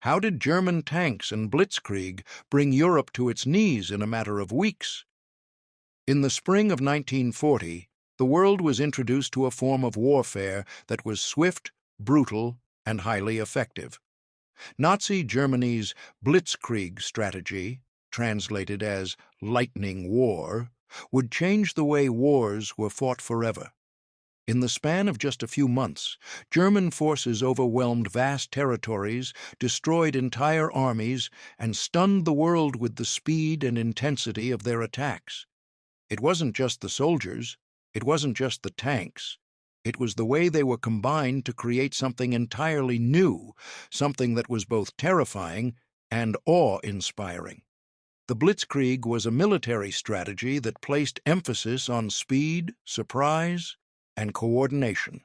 How did German tanks and Blitzkrieg bring Europe to its knees in a matter of weeks? In the spring of 1940, the world was introduced to a form of warfare that was swift, brutal, and highly effective. Nazi Germany's Blitzkrieg strategy, translated as lightning war, would change the way wars were fought forever. In the span of just a few months, German forces overwhelmed vast territories, destroyed entire armies, and stunned the world with the speed and intensity of their attacks. It wasn't just the soldiers, it wasn't just the tanks. It was the way they were combined to create something entirely new, something that was both terrifying and awe-inspiring. The Blitzkrieg was a military strategy that placed emphasis on speed, surprise, and coordination.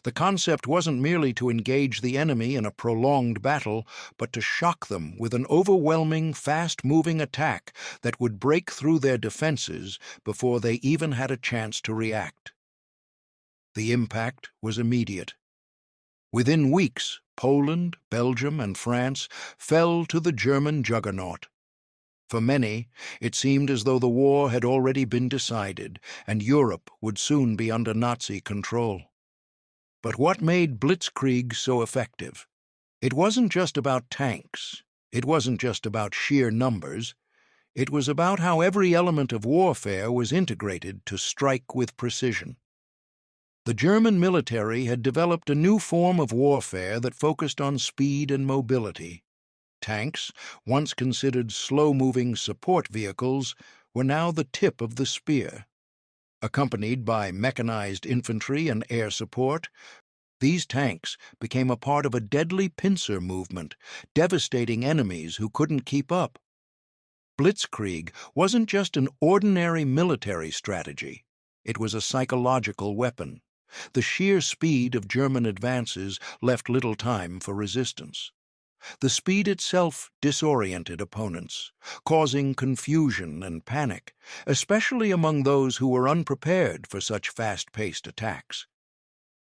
The concept wasn't merely to engage the enemy in a prolonged battle, but to shock them with an overwhelming, fast-moving attack that would break through their defenses before they even had a chance to react. The impact was immediate. Within weeks, Poland, Belgium, and France fell to the German juggernaut. For many, it seemed as though the war had already been decided, and Europe would soon be under Nazi control. But what made Blitzkrieg so effective? It wasn't just about tanks. It wasn't just about sheer numbers. It was about how every element of warfare was integrated to strike with precision. The German military had developed a new form of warfare that focused on speed and mobility. Tanks, once considered slow-moving support vehicles, were now the tip of the spear. Accompanied by mechanized infantry and air support, these tanks became a part of a deadly pincer movement, devastating enemies who couldn't keep up. Blitzkrieg wasn't just an ordinary military strategy. It was a psychological weapon. The sheer speed of German advances left little time for resistance. The speed itself disoriented opponents, causing confusion and panic, especially among those who were unprepared for such fast-paced attacks.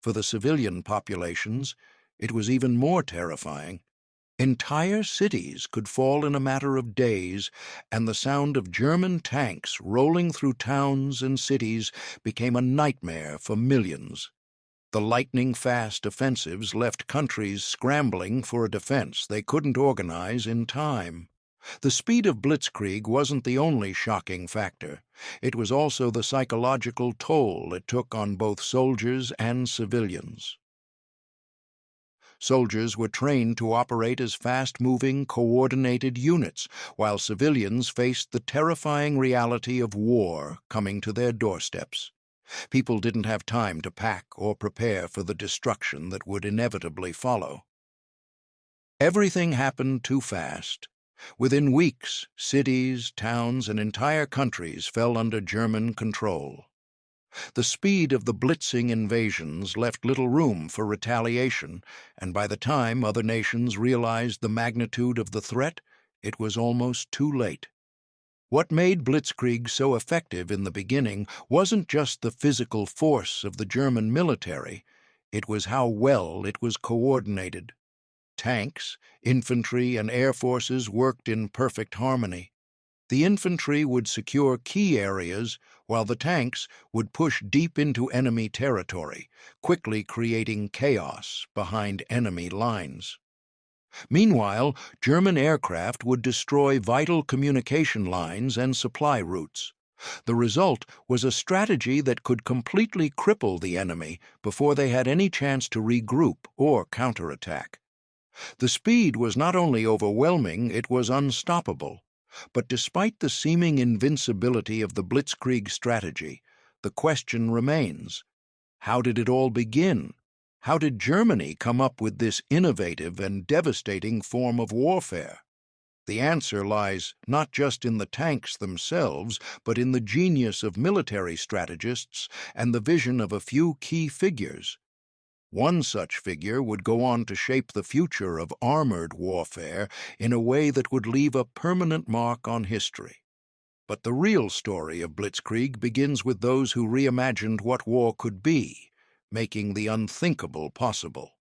For the civilian populations, it was even more terrifying. Entire cities could fall in a matter of days, and the sound of German tanks rolling through towns and cities became a nightmare for millions. The lightning-fast offensives left countries scrambling for a defense they couldn't organize in time. The speed of Blitzkrieg wasn't the only shocking factor. It was also the psychological toll it took on both soldiers and civilians. Soldiers were trained to operate as fast-moving, coordinated units, while civilians faced the terrifying reality of war coming to their doorsteps. People didn't have time to pack or prepare for the destruction that would inevitably follow. Everything happened too fast. Within weeks, cities, towns, and entire countries fell under German control. The speed of the blitzing invasions left little room for retaliation, and by the time other nations realized the magnitude of the threat, it was almost too late. What made Blitzkrieg so effective in the beginning wasn't just the physical force of the German military, it was how well it was coordinated. Tanks, infantry, and air forces worked in perfect harmony. The infantry would secure key areas, while the tanks would push deep into enemy territory, quickly creating chaos behind enemy lines. Meanwhile, German aircraft would destroy vital communication lines and supply routes. The result was a strategy that could completely cripple the enemy before they had any chance to regroup or counterattack. The speed was not only overwhelming, it was unstoppable. But despite the seeming invincibility of the Blitzkrieg strategy, the question remains: how did it all begin? How did Germany come up with this innovative and devastating form of warfare? The answer lies not just in the tanks themselves, but in the genius of military strategists and the vision of a few key figures. One such figure would go on to shape the future of armored warfare in a way that would leave a permanent mark on history. But the real story of Blitzkrieg begins with those who reimagined what war could be, making the unthinkable possible.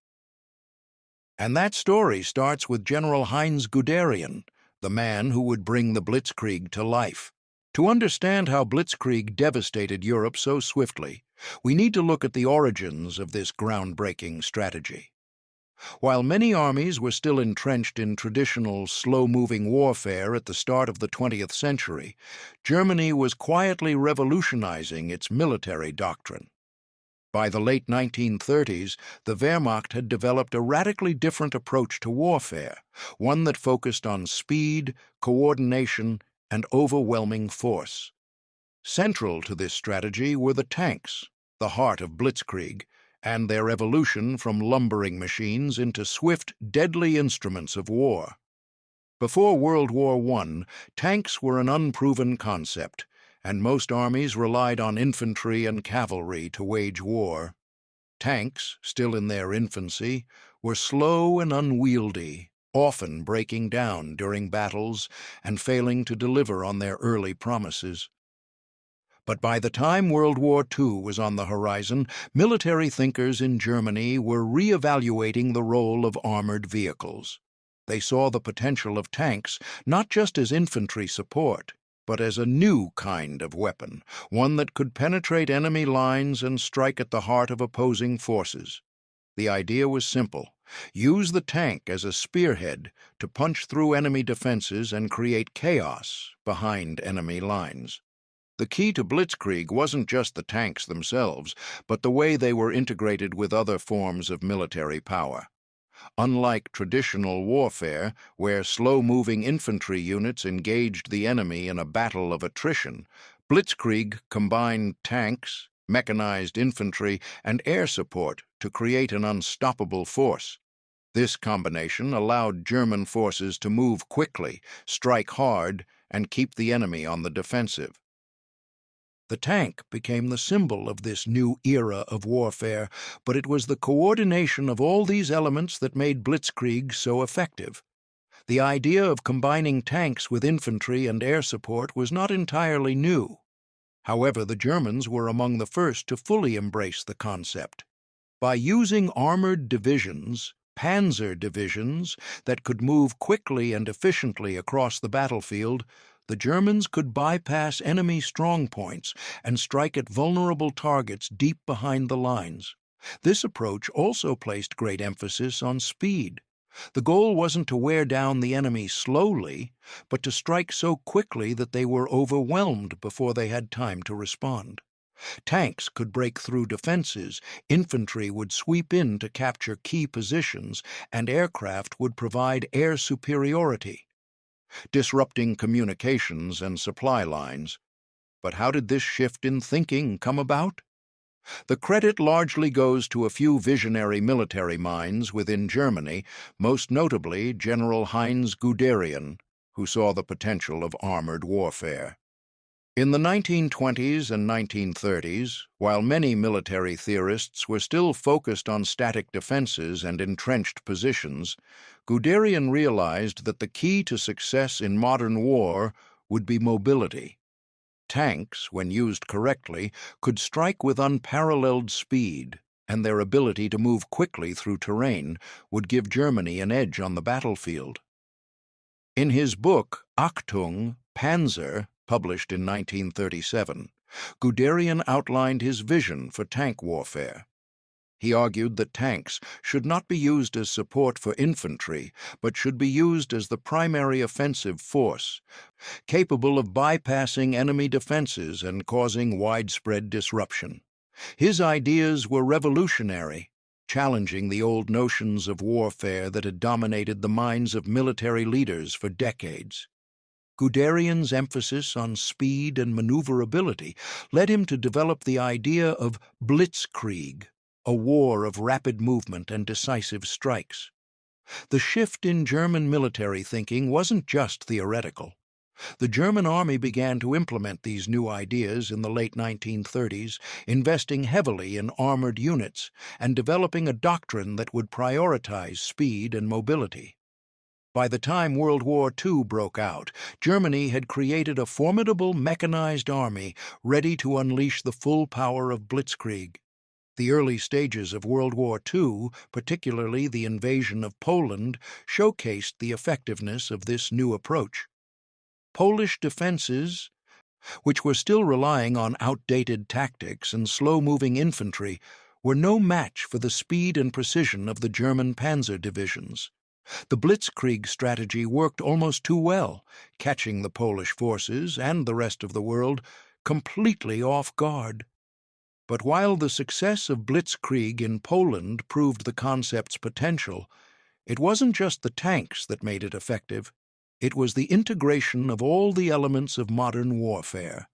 And that story starts with General Heinz Guderian, the man who would bring the Blitzkrieg to life. To understand how Blitzkrieg devastated Europe so swiftly, we need to look at the origins of this groundbreaking strategy. While many armies were still entrenched in traditional, slow-moving warfare at the start of the 20th century, Germany was quietly revolutionizing its military doctrine. By the late 1930s, the Wehrmacht had developed a radically different approach to warfare, one that focused on speed, coordination, and overwhelming force. Central to this strategy were the tanks, the heart of Blitzkrieg, and their evolution from lumbering machines into swift, deadly instruments of war. Before World War I, tanks were an unproven concept, and most armies relied on infantry and cavalry to wage war. Tanks, still in their infancy, were slow and unwieldy, often breaking down during battles and failing to deliver on their early promises. But by the time World War II was on the horizon, military thinkers in Germany were re-evaluating the role of armored vehicles. They saw the potential of tanks not just as infantry support, but as a new kind of weapon, one that could penetrate enemy lines and strike at the heart of opposing forces. The idea was simple: use the tank as a spearhead to punch through enemy defenses and create chaos behind enemy lines. The key to Blitzkrieg wasn't just the tanks themselves, but the way they were integrated with other forms of military power. Unlike traditional warfare, where slow-moving infantry units engaged the enemy in a battle of attrition, Blitzkrieg combined tanks, mechanized infantry, and air support to create an unstoppable force. This combination allowed German forces to move quickly, strike hard, and keep the enemy on the defensive. The tank became the symbol of this new era of warfare, but it was the coordination of all these elements that made Blitzkrieg so effective. The idea of combining tanks with infantry and air support was not entirely new. However, the Germans were among the first to fully embrace the concept. By using armored divisions, panzer divisions, that could move quickly and efficiently across the battlefield, the Germans could bypass enemy strongpoints and strike at vulnerable targets deep behind the lines. This approach also placed great emphasis on speed. The goal wasn't to wear down the enemy slowly, but to strike so quickly that they were overwhelmed before they had time to respond. Tanks could break through defenses, infantry would sweep in to capture key positions, and aircraft would provide air superiority, disrupting communications and supply lines. But how did this shift in thinking come about? The credit largely goes to a few visionary military minds within Germany, most notably General Heinz Guderian, who saw the potential of armored warfare. In the 1920s and 1930s, while many military theorists were still focused on static defenses and entrenched positions, Guderian realized that the key to success in modern war would be mobility. Tanks, when used correctly, could strike with unparalleled speed, and their ability to move quickly through terrain would give Germany an edge on the battlefield. In his book, Achtung, Panzer, published in 1937, Guderian outlined his vision for tank warfare. He argued that tanks should not be used as support for infantry, but should be used as the primary offensive force, capable of bypassing enemy defenses and causing widespread disruption. His ideas were revolutionary, challenging the old notions of warfare that had dominated the minds of military leaders for decades. Guderian's emphasis on speed and maneuverability led him to develop the idea of Blitzkrieg, a war of rapid movement and decisive strikes. The shift in German military thinking wasn't just theoretical. The German army began to implement these new ideas in the late 1930s, investing heavily in armored units and developing a doctrine that would prioritize speed and mobility. By the time World War II broke out, Germany had created a formidable mechanized army ready to unleash the full power of Blitzkrieg. The early stages of World War II, particularly the invasion of Poland, showcased the effectiveness of this new approach. Polish defenses, which were still relying on outdated tactics and slow-moving infantry, were no match for the speed and precision of the German panzer divisions. The Blitzkrieg strategy worked almost too well, catching the Polish forces and the rest of the world completely off guard. But while the success of Blitzkrieg in Poland proved the concept's potential, it wasn't just the tanks that made it effective. It was the integration of all the elements of modern warfare.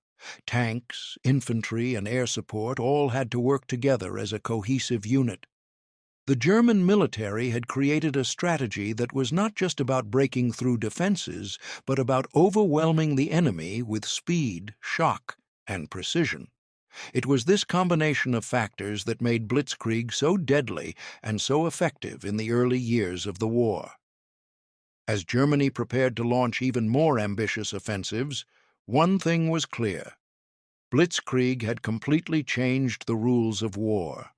Tanks, infantry, and air support all had to work together as a cohesive unit. The German military had created a strategy that was not just about breaking through defenses, but about overwhelming the enemy with speed, shock, and precision. It was this combination of factors that made Blitzkrieg so deadly and so effective in the early years of the war. As Germany prepared to launch even more ambitious offensives, one thing was clear: Blitzkrieg had completely changed the rules of war.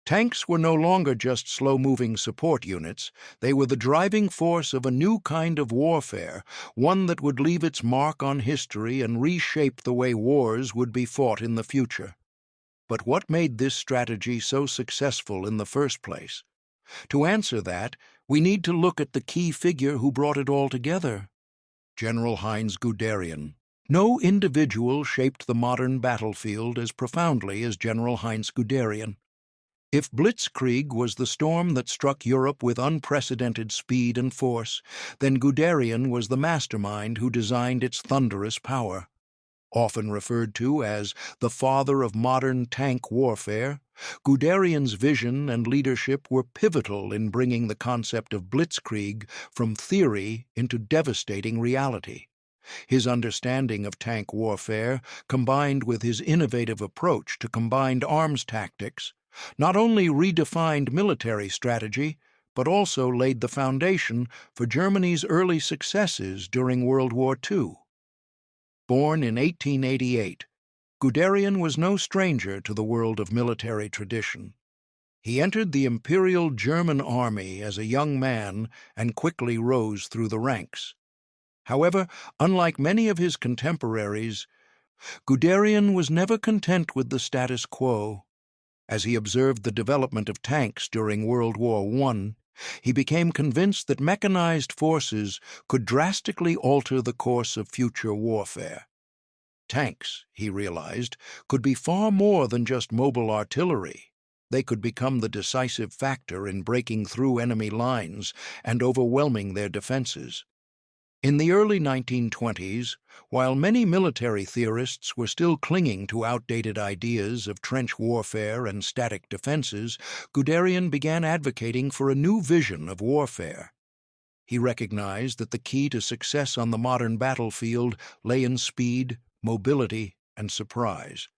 Tanks were no longer just slow-moving support units. They were the driving force of a new kind of warfare, one that would leave its mark on history and reshape the way wars would be fought in the future. But what made this strategy so successful in the first place? To answer that, we need to look at the key figure who brought it all together: General Heinz Guderian. No individual shaped the modern battlefield as profoundly as General Heinz Guderian. If Blitzkrieg was the storm that struck Europe with unprecedented speed and force, then Guderian was the mastermind who designed its thunderous power. Often referred to as the father of modern tank warfare, Guderian's vision and leadership were pivotal in bringing the concept of Blitzkrieg from theory into devastating reality. His understanding of tank warfare, combined with his innovative approach to combined arms tactics, not only redefined military strategy, but also laid the foundation for Germany's early successes during World War II. Born in 1888, Guderian was no stranger to the world of military tradition. He entered the Imperial German Army as a young man and quickly rose through the ranks. However, unlike many of his contemporaries, Guderian was never content with the status quo. As he observed the development of tanks during World War I, he became convinced that mechanized forces could drastically alter the course of future warfare. Tanks, he realized, could be far more than just mobile artillery. They could become the decisive factor in breaking through enemy lines and overwhelming their defenses. In the early 1920s, while many military theorists were still clinging to outdated ideas of trench warfare and static defenses, Guderian began advocating for a new vision of warfare. He recognized that the key to success on the modern battlefield lay in speed, mobility, and surprise.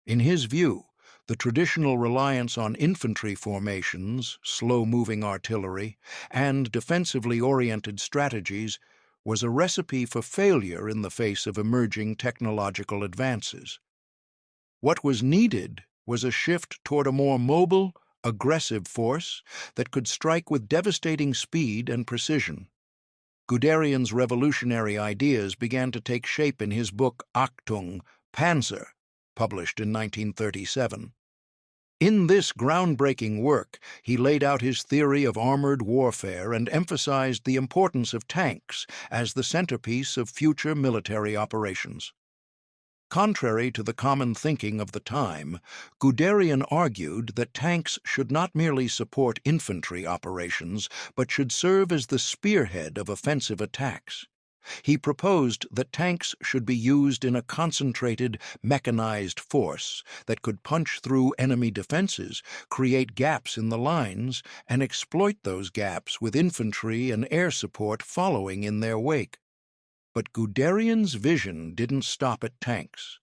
In his view, the traditional reliance on infantry formations, slow-moving artillery, and defensively oriented strategies was a recipe for failure in the face of emerging technological advances. What was needed was a shift toward a more mobile, aggressive force that could strike with devastating speed and precision. Guderian's revolutionary ideas began to take shape in his book Achtung, Panzer, published in 1937. In this groundbreaking work, he laid out his theory of armored warfare and emphasized the importance of tanks as the centerpiece of future military operations. Contrary to the common thinking of the time, Guderian argued that tanks should not merely support infantry operations, but should serve as the spearhead of offensive attacks. He proposed that tanks should be used in a concentrated, mechanized force that could punch through enemy defenses, create gaps in the lines, and exploit those gaps with infantry and air support following in their wake. But Guderian's vision didn't stop at tanks.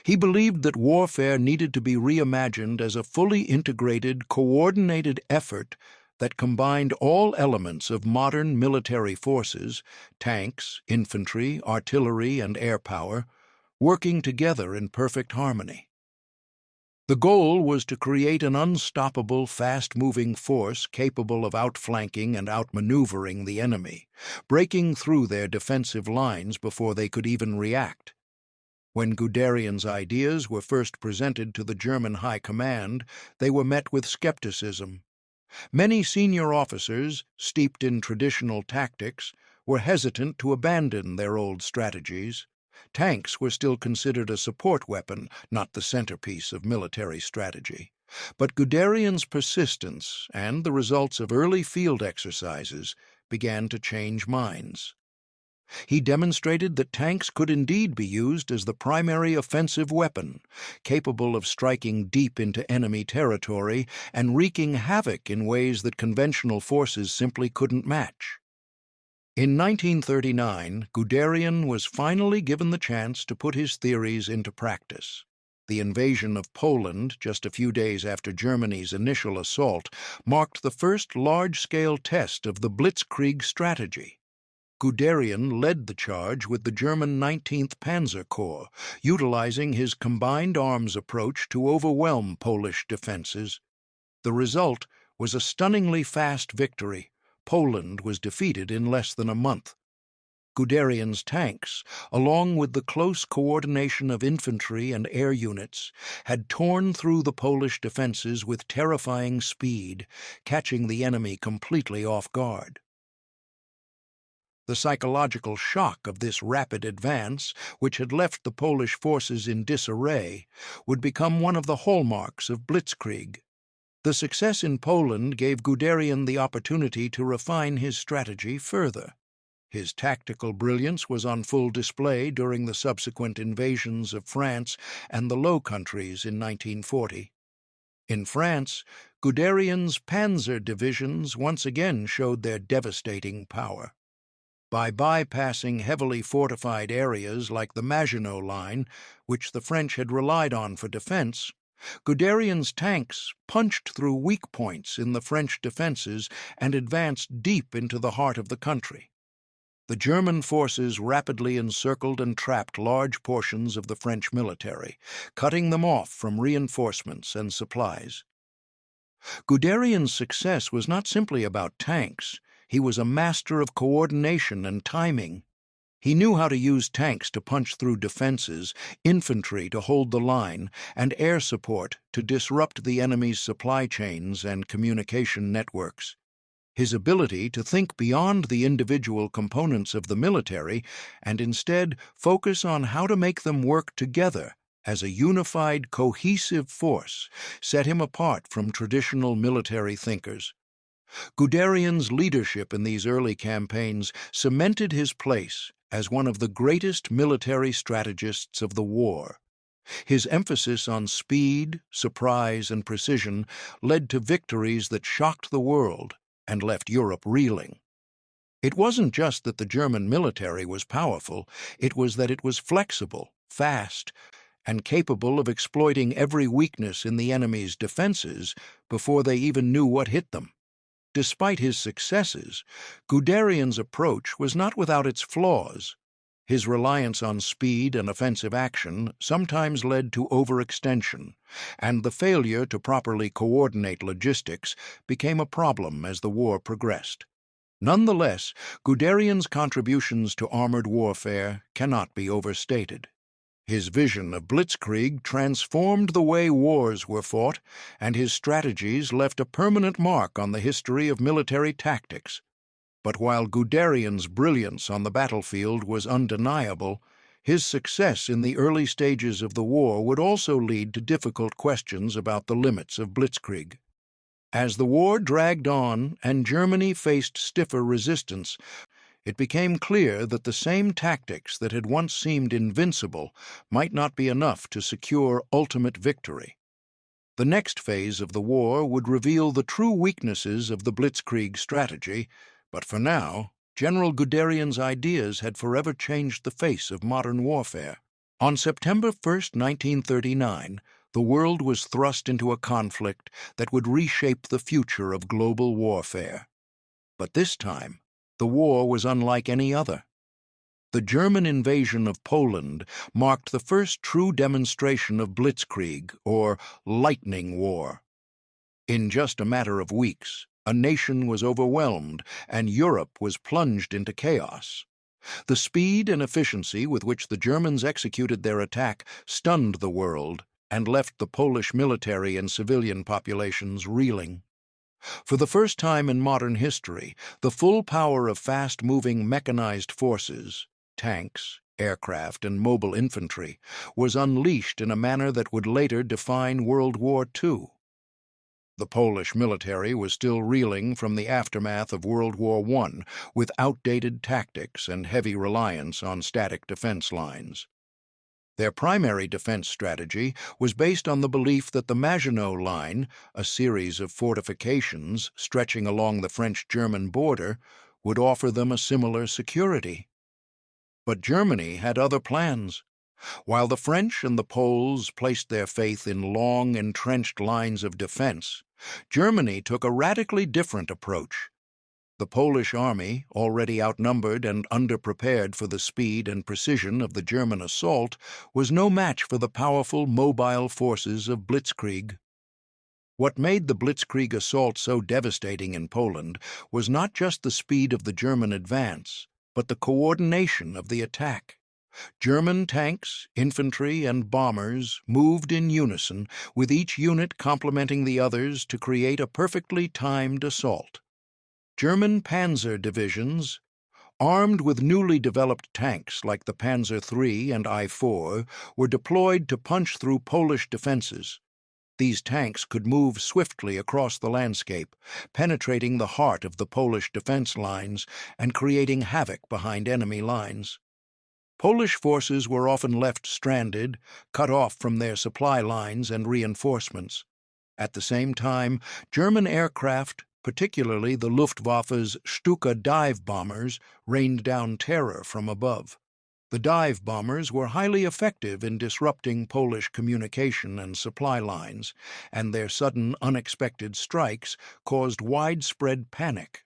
He believed that warfare needed to be reimagined as a fully integrated, coordinated effort that combined all elements of modern military forces, tanks, infantry, artillery, and air power, working together in perfect harmony. The goal was to create an unstoppable, fast-moving force capable of outflanking and outmaneuvering the enemy, breaking through their defensive lines before they could even react. When Guderian's ideas were first presented to the German High Command, they were met with skepticism. Many senior officers, steeped in traditional tactics, were hesitant to abandon their old strategies. Tanks were still considered a support weapon, not the centerpiece of military strategy. But Guderian's persistence and the results of early field exercises began to change minds. He demonstrated that tanks could indeed be used as the primary offensive weapon, capable of striking deep into enemy territory and wreaking havoc in ways that conventional forces simply couldn't match. In 1939, Guderian was finally given the chance to put his theories into practice. The invasion of Poland, just a few days after Germany's initial assault, marked the first large-scale test of the Blitzkrieg strategy. Guderian led the charge with the German 19th Panzer Corps, utilizing his combined arms approach to overwhelm Polish defenses. The result was a stunningly fast victory. Poland was defeated in less than a month. Guderian's tanks, along with the close coordination of infantry and air units, had torn through the Polish defenses with terrifying speed, catching the enemy completely off guard. The psychological shock of this rapid advance, which had left the Polish forces in disarray, would become one of the hallmarks of Blitzkrieg. The success in Poland gave Guderian the opportunity to refine his strategy further. His tactical brilliance was on full display during the subsequent invasions of France and the Low Countries in 1940. In France, Guderian's panzer divisions once again showed their devastating power. By bypassing heavily fortified areas like the Maginot Line, which the French had relied on for defense, Guderian's tanks punched through weak points in the French defenses and advanced deep into the heart of the country. The German forces rapidly encircled and trapped large portions of the French military, cutting them off from reinforcements and supplies. Guderian's success was not simply about tanks. He was a master of coordination and timing. He knew how to use tanks to punch through defenses, infantry to hold the line, and air support to disrupt the enemy's supply chains and communication networks. His ability to think beyond the individual components of the military and instead focus on how to make them work together as a unified, cohesive force set him apart from traditional military thinkers. Guderian's leadership in these early campaigns cemented his place as one of the greatest military strategists of the war. His emphasis on speed, surprise, and precision led to victories that shocked the world and left Europe reeling. It wasn't just that the German military was powerful, it was that it was flexible, fast, and capable of exploiting every weakness in the enemy's defenses before they even knew what hit them. Despite his successes, Guderian's approach was not without its flaws. His reliance on speed and offensive action sometimes led to overextension, and the failure to properly coordinate logistics became a problem as the war progressed. Nonetheless, Guderian's contributions to armored warfare cannot be overstated. His vision of Blitzkrieg transformed the way wars were fought, and his strategies left a permanent mark on the history of military tactics. But while Guderian's brilliance on the battlefield was undeniable, his success in the early stages of the war would also lead to difficult questions about the limits of Blitzkrieg. As the war dragged on and Germany faced stiffer resistance, it became clear that the same tactics that had once seemed invincible might not be enough to secure ultimate victory. The next phase of the war would reveal the true weaknesses of the Blitzkrieg strategy, but for now, General Guderian's ideas had forever changed the face of modern warfare. On September 1, 1939, the world was thrust into a conflict that would reshape the future of global warfare. But this time, the war was unlike any other. The German invasion of Poland marked the first true demonstration of Blitzkrieg, or lightning war. In just a matter of weeks, a nation was overwhelmed and Europe was plunged into chaos. The speed and efficiency with which the Germans executed their attack stunned the world and left the Polish military and civilian populations reeling. For the first time in modern history, the full power of fast-moving mechanized forces, tanks, aircraft, and mobile infantry, was unleashed in a manner that would later define World War II. The Polish military was still reeling from the aftermath of World War I, with outdated tactics and heavy reliance on static defense lines. Their primary defense strategy was based on the belief that the Maginot Line, a series of fortifications stretching along the French-German border, would offer them a similar security. But Germany had other plans. While the French and the Poles placed their faith in long, entrenched lines of defense, Germany took a radically different approach. The Polish army, already outnumbered and underprepared for the speed and precision of the German assault, was no match for the powerful mobile forces of Blitzkrieg. What made the Blitzkrieg assault so devastating in Poland was not just the speed of the German advance, but the coordination of the attack. German tanks, infantry, and bombers moved in unison, with each unit complementing the others to create a perfectly timed assault. German panzer divisions, armed with newly developed tanks like the Panzer III and I-4, were deployed to punch through Polish defenses. These tanks could move swiftly across the landscape, penetrating the heart of the Polish defense lines and creating havoc behind enemy lines. Polish forces were often left stranded, cut off from their supply lines and reinforcements. At the same time, German aircraft, particularly the Luftwaffe's Stuka dive bombers, rained down terror from above. The dive bombers were highly effective in disrupting Polish communication and supply lines, and their sudden, unexpected strikes caused widespread panic.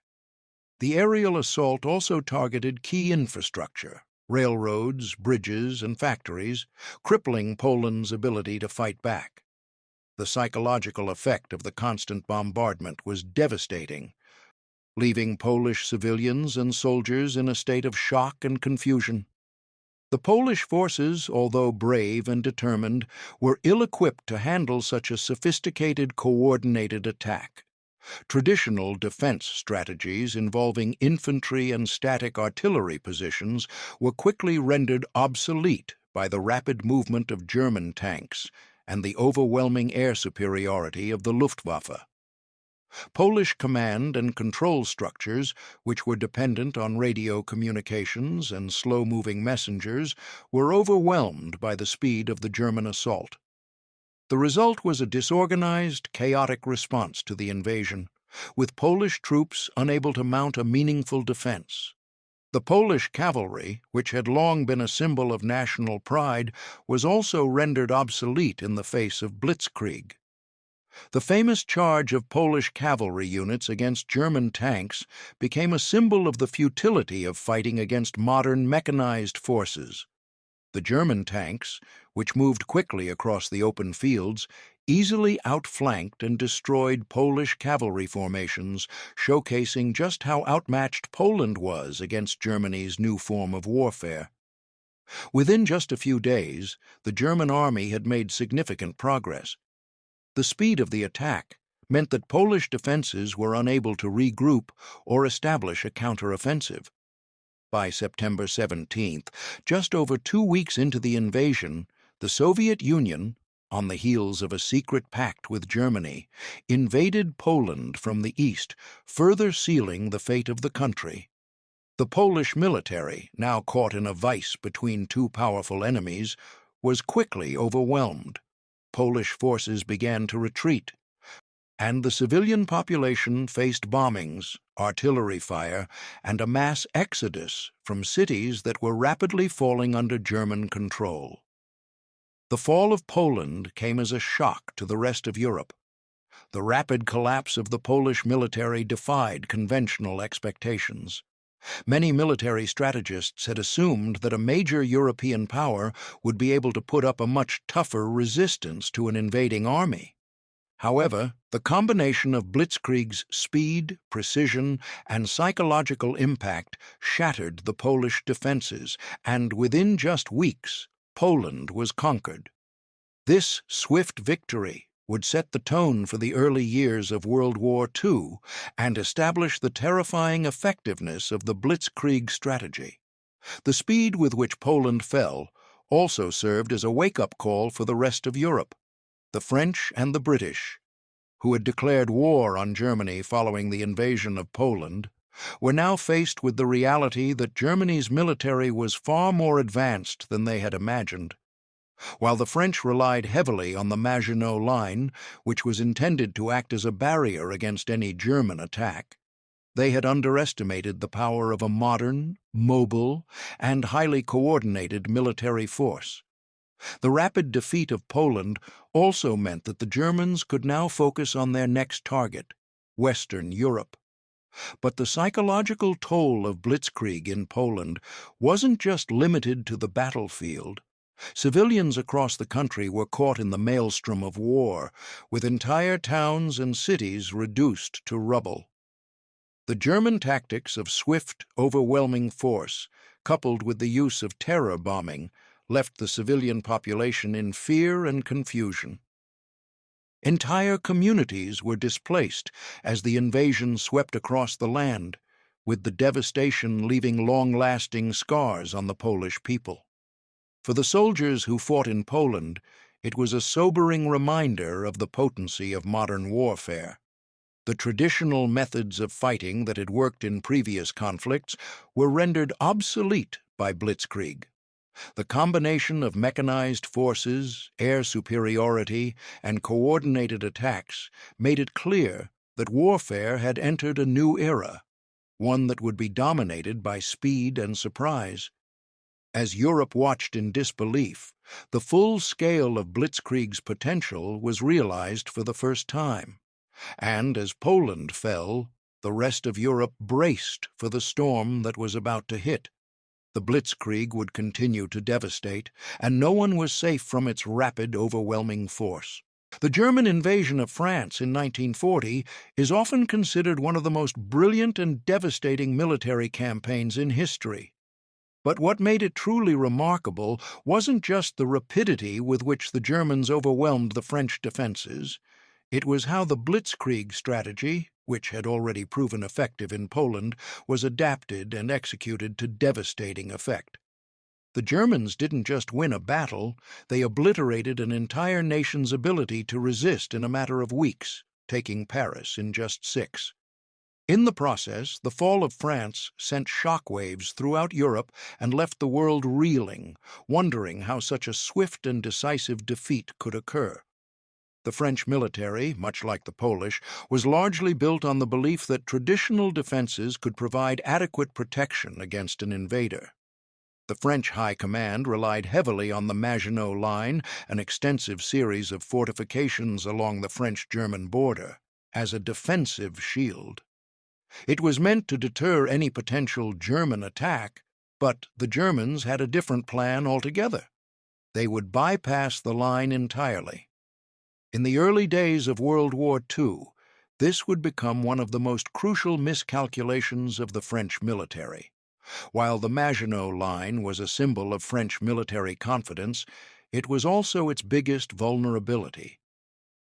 The aerial assault also targeted key infrastructure, railroads, bridges, and factories, crippling Poland's ability to fight back. The psychological effect of the constant bombardment was devastating, leaving Polish civilians and soldiers in a state of shock and confusion. The Polish forces, although brave and determined, were ill-equipped to handle such a sophisticated, coordinated attack. Traditional defense strategies involving infantry and static artillery positions were quickly rendered obsolete by the rapid movement of German tanks and the overwhelming air superiority of the Luftwaffe. Polish command and control structures, which were dependent on radio communications and slow-moving messengers, were overwhelmed by the speed of the German assault. The result was a disorganized, chaotic response to the invasion, with Polish troops unable to mount a meaningful defense. The Polish cavalry, which had long been a symbol of national pride, was also rendered obsolete in the face of Blitzkrieg. The famous charge of Polish cavalry units against German tanks became a symbol of the futility of fighting against modern mechanized forces. The German tanks, which moved quickly across the open fields, easily outflanked and destroyed Polish cavalry formations, showcasing just how outmatched Poland was against Germany's new form of warfare. Within just a few days, the German army had made significant progress. The speed of the attack meant that Polish defenses were unable to regroup or establish a counteroffensive. By September 17th, just over 2 weeks into the invasion, the Soviet Union, on the heels of a secret pact with Germany, invaded Poland from the east, further sealing the fate of the country. The Polish military, now caught in a vice between two powerful enemies, was quickly overwhelmed. Polish forces began to retreat, and the civilian population faced bombings, artillery fire, and a mass exodus from cities that were rapidly falling under German control. The fall of Poland came as a shock to the rest of Europe. The rapid collapse of the Polish military defied conventional expectations. Many military strategists had assumed that a major European power would be able to put up a much tougher resistance to an invading army. However, the combination of Blitzkrieg's speed, precision, and psychological impact shattered the Polish defenses, and within just weeks, Poland was conquered. This swift victory would set the tone for the early years of World War II and establish the terrifying effectiveness of the Blitzkrieg strategy. The speed with which Poland fell also served as a wake-up call for the rest of Europe. The French and the British, who had declared war on Germany following the invasion of Poland, were now faced with the reality that Germany's military was far more advanced than they had imagined. While the French relied heavily on the Maginot Line, which was intended to act as a barrier against any German attack, they had underestimated the power of a modern, mobile, and highly coordinated military force. The rapid defeat of Poland also meant that the Germans could now focus on their next target, Western Europe. But the psychological toll of Blitzkrieg in Poland wasn't just limited to the battlefield. Civilians across the country were caught in the maelstrom of war, with entire towns and cities reduced to rubble. The German tactics of swift, overwhelming force, coupled with the use of terror bombing, left the civilian population in fear and confusion. Entire communities were displaced as the invasion swept across the land, with the devastation leaving long-lasting scars on the Polish people. For the soldiers who fought in Poland, it was a sobering reminder of the potency of modern warfare. The traditional methods of fighting that had worked in previous conflicts were rendered obsolete by Blitzkrieg. The combination of mechanized forces, air superiority, and coordinated attacks made it clear that warfare had entered a new era, one that would be dominated by speed and surprise. As Europe watched in disbelief, the full scale of Blitzkrieg's potential was realized for the first time. And as Poland fell, the rest of Europe braced for the storm that was about to hit. The Blitzkrieg would continue to devastate, and no one was safe from its rapid, overwhelming force. The German invasion of France in 1940 is often considered one of the most brilliant and devastating military campaigns in history. But what made it truly remarkable wasn't just the rapidity with which the Germans overwhelmed the French defenses. It was how the Blitzkrieg strategy, which had already proven effective in Poland, was adapted and executed to devastating effect. The Germans didn't just win a battle, they obliterated an entire nation's ability to resist in a matter of weeks, taking Paris in just 6. In the process, the fall of France sent shockwaves throughout Europe and left the world reeling, wondering how such a swift and decisive defeat could occur. The French military, much like the Polish, was largely built on the belief that traditional defenses could provide adequate protection against an invader. The French High Command relied heavily on the Maginot Line, an extensive series of fortifications along the French-German border, as a defensive shield. It was meant to deter any potential German attack, but the Germans had a different plan altogether. They would bypass the line entirely. In the early days of World War II, this would become one of the most crucial miscalculations of the French military. While the Maginot Line was a symbol of French military confidence, it was also its biggest vulnerability.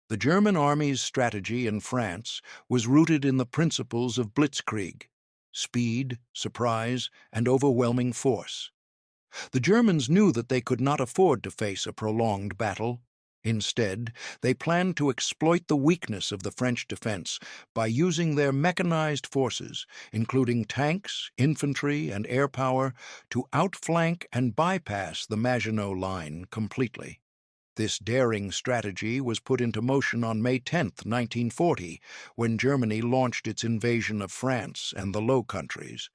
The German army's strategy in France was rooted in the principles of Blitzkrieg: speed, surprise, and overwhelming force. The Germans knew that they could not afford to face a prolonged battle. Instead, they planned to exploit the weakness of the French defense by using their mechanized forces, including tanks, infantry, and air power, to outflank and bypass the Maginot Line completely. This daring strategy was put into motion on May 10, 1940, when Germany launched its invasion of France and the Low Countries.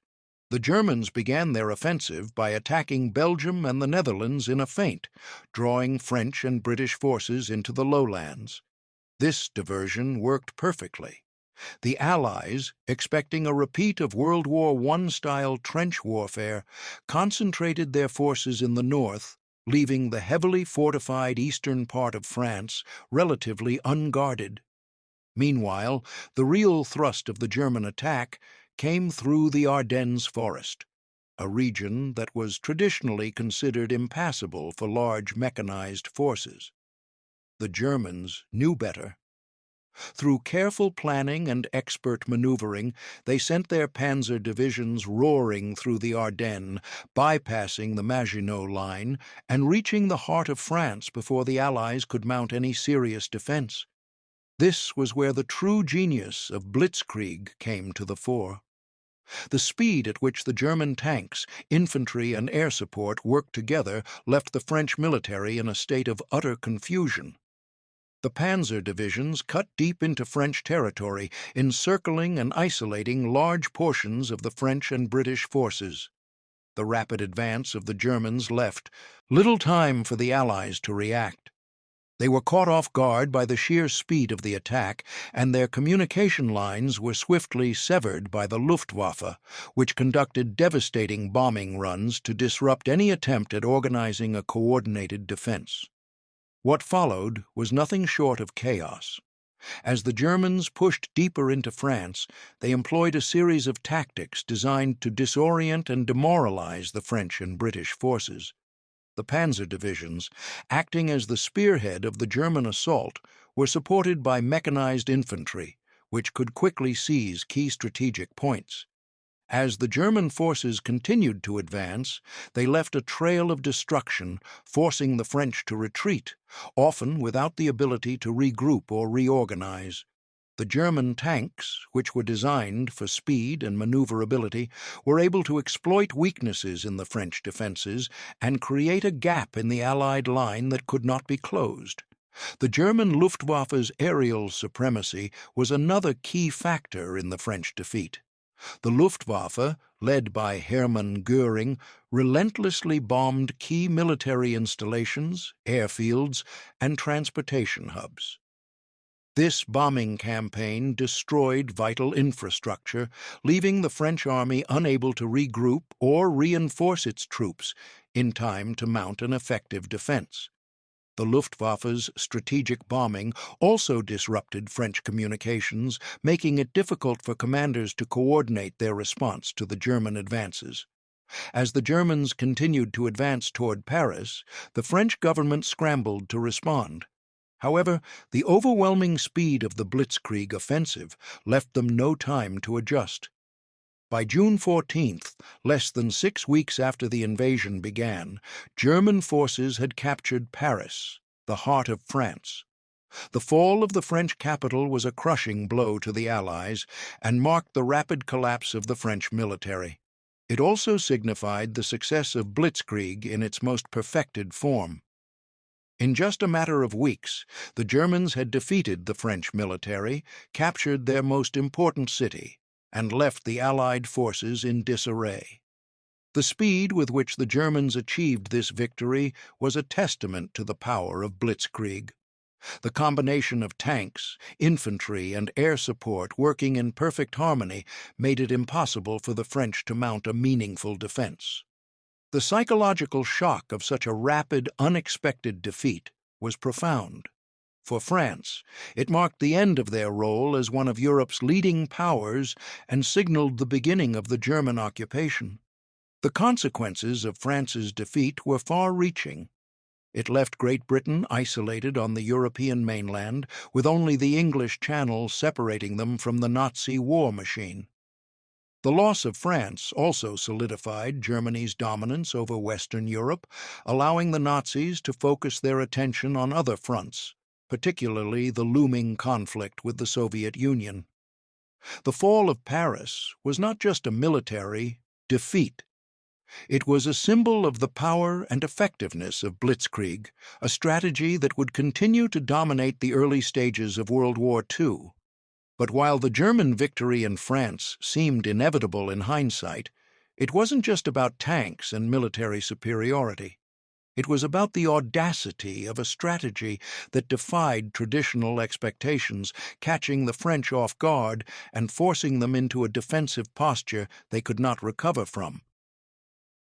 The Germans began their offensive by attacking Belgium and the Netherlands in a feint, drawing French and British forces into the lowlands. This diversion worked perfectly. The Allies, expecting a repeat of World War I-style trench warfare, concentrated their forces in the north, leaving the heavily fortified eastern part of France relatively unguarded. Meanwhile, the real thrust of the German attack came through the Ardennes forest, a region that was traditionally considered impassable for large mechanized forces. The Germans knew better. Through careful planning and expert maneuvering, they sent their panzer divisions roaring through the Ardennes, bypassing the Maginot Line and reaching the heart of France before the Allies could mount any serious defense. This was where the true genius of Blitzkrieg came to the fore. The speed at which the German tanks, infantry, and air support worked together left the French military in a state of utter confusion. The panzer divisions cut deep into French territory, encircling and isolating large portions of the French and British forces. The rapid advance of the Germans left little time for the Allies to react. They were caught off guard by the sheer speed of the attack, and their communication lines were swiftly severed by the Luftwaffe, which conducted devastating bombing runs to disrupt any attempt at organizing a coordinated defense. What followed was nothing short of chaos. As the Germans pushed deeper into France, they employed a series of tactics designed to disorient and demoralize the French and British forces. The panzer divisions, acting as the spearhead of the German assault, were supported by mechanized infantry, which could quickly seize key strategic points. As the German forces continued to advance, they left a trail of destruction, forcing the French to retreat, often without the ability to regroup or reorganize. The German tanks, which were designed for speed and maneuverability, were able to exploit weaknesses in the French defenses and create a gap in the Allied line that could not be closed. The German Luftwaffe's aerial supremacy was another key factor in the French defeat. The Luftwaffe, led by Hermann Göring, relentlessly bombed key military installations, airfields, and transportation hubs. This bombing campaign destroyed vital infrastructure, leaving the French army unable to regroup or reinforce its troops in time to mount an effective defense. The Luftwaffe's strategic bombing also disrupted French communications, making it difficult for commanders to coordinate their response to the German advances. As the Germans continued to advance toward Paris, the French government scrambled to respond. However, the overwhelming speed of the Blitzkrieg offensive left them no time to adjust. By June 14th, less than 6 weeks after the invasion began, German forces had captured Paris, the heart of France. The fall of the French capital was a crushing blow to the Allies and marked the rapid collapse of the French military. It also signified the success of Blitzkrieg in its most perfected form. In just a matter of weeks, the Germans had defeated the French military, captured their most important city, and left the Allied forces in disarray. The speed with which the Germans achieved this victory was a testament to the power of Blitzkrieg. The combination of tanks, infantry, and air support working in perfect harmony made it impossible for the French to mount a meaningful defense. The psychological shock of such a rapid, unexpected defeat was profound. For France, it marked the end of their role as one of Europe's leading powers and signaled the beginning of the German occupation. The consequences of France's defeat were far-reaching. It left Great Britain isolated on the European mainland, with only the English Channel separating them from the Nazi war machine. The loss of France also solidified Germany's dominance over Western Europe, allowing the Nazis to focus their attention on other fronts, particularly the looming conflict with the Soviet Union. The fall of Paris was not just a military defeat. It was a symbol of the power and effectiveness of Blitzkrieg, a strategy that would continue to dominate the early stages of World War II. But while the German victory in France seemed inevitable in hindsight, it wasn't just about tanks and military superiority. It was about the audacity of a strategy that defied traditional expectations, catching the French off guard and forcing them into a defensive posture they could not recover from.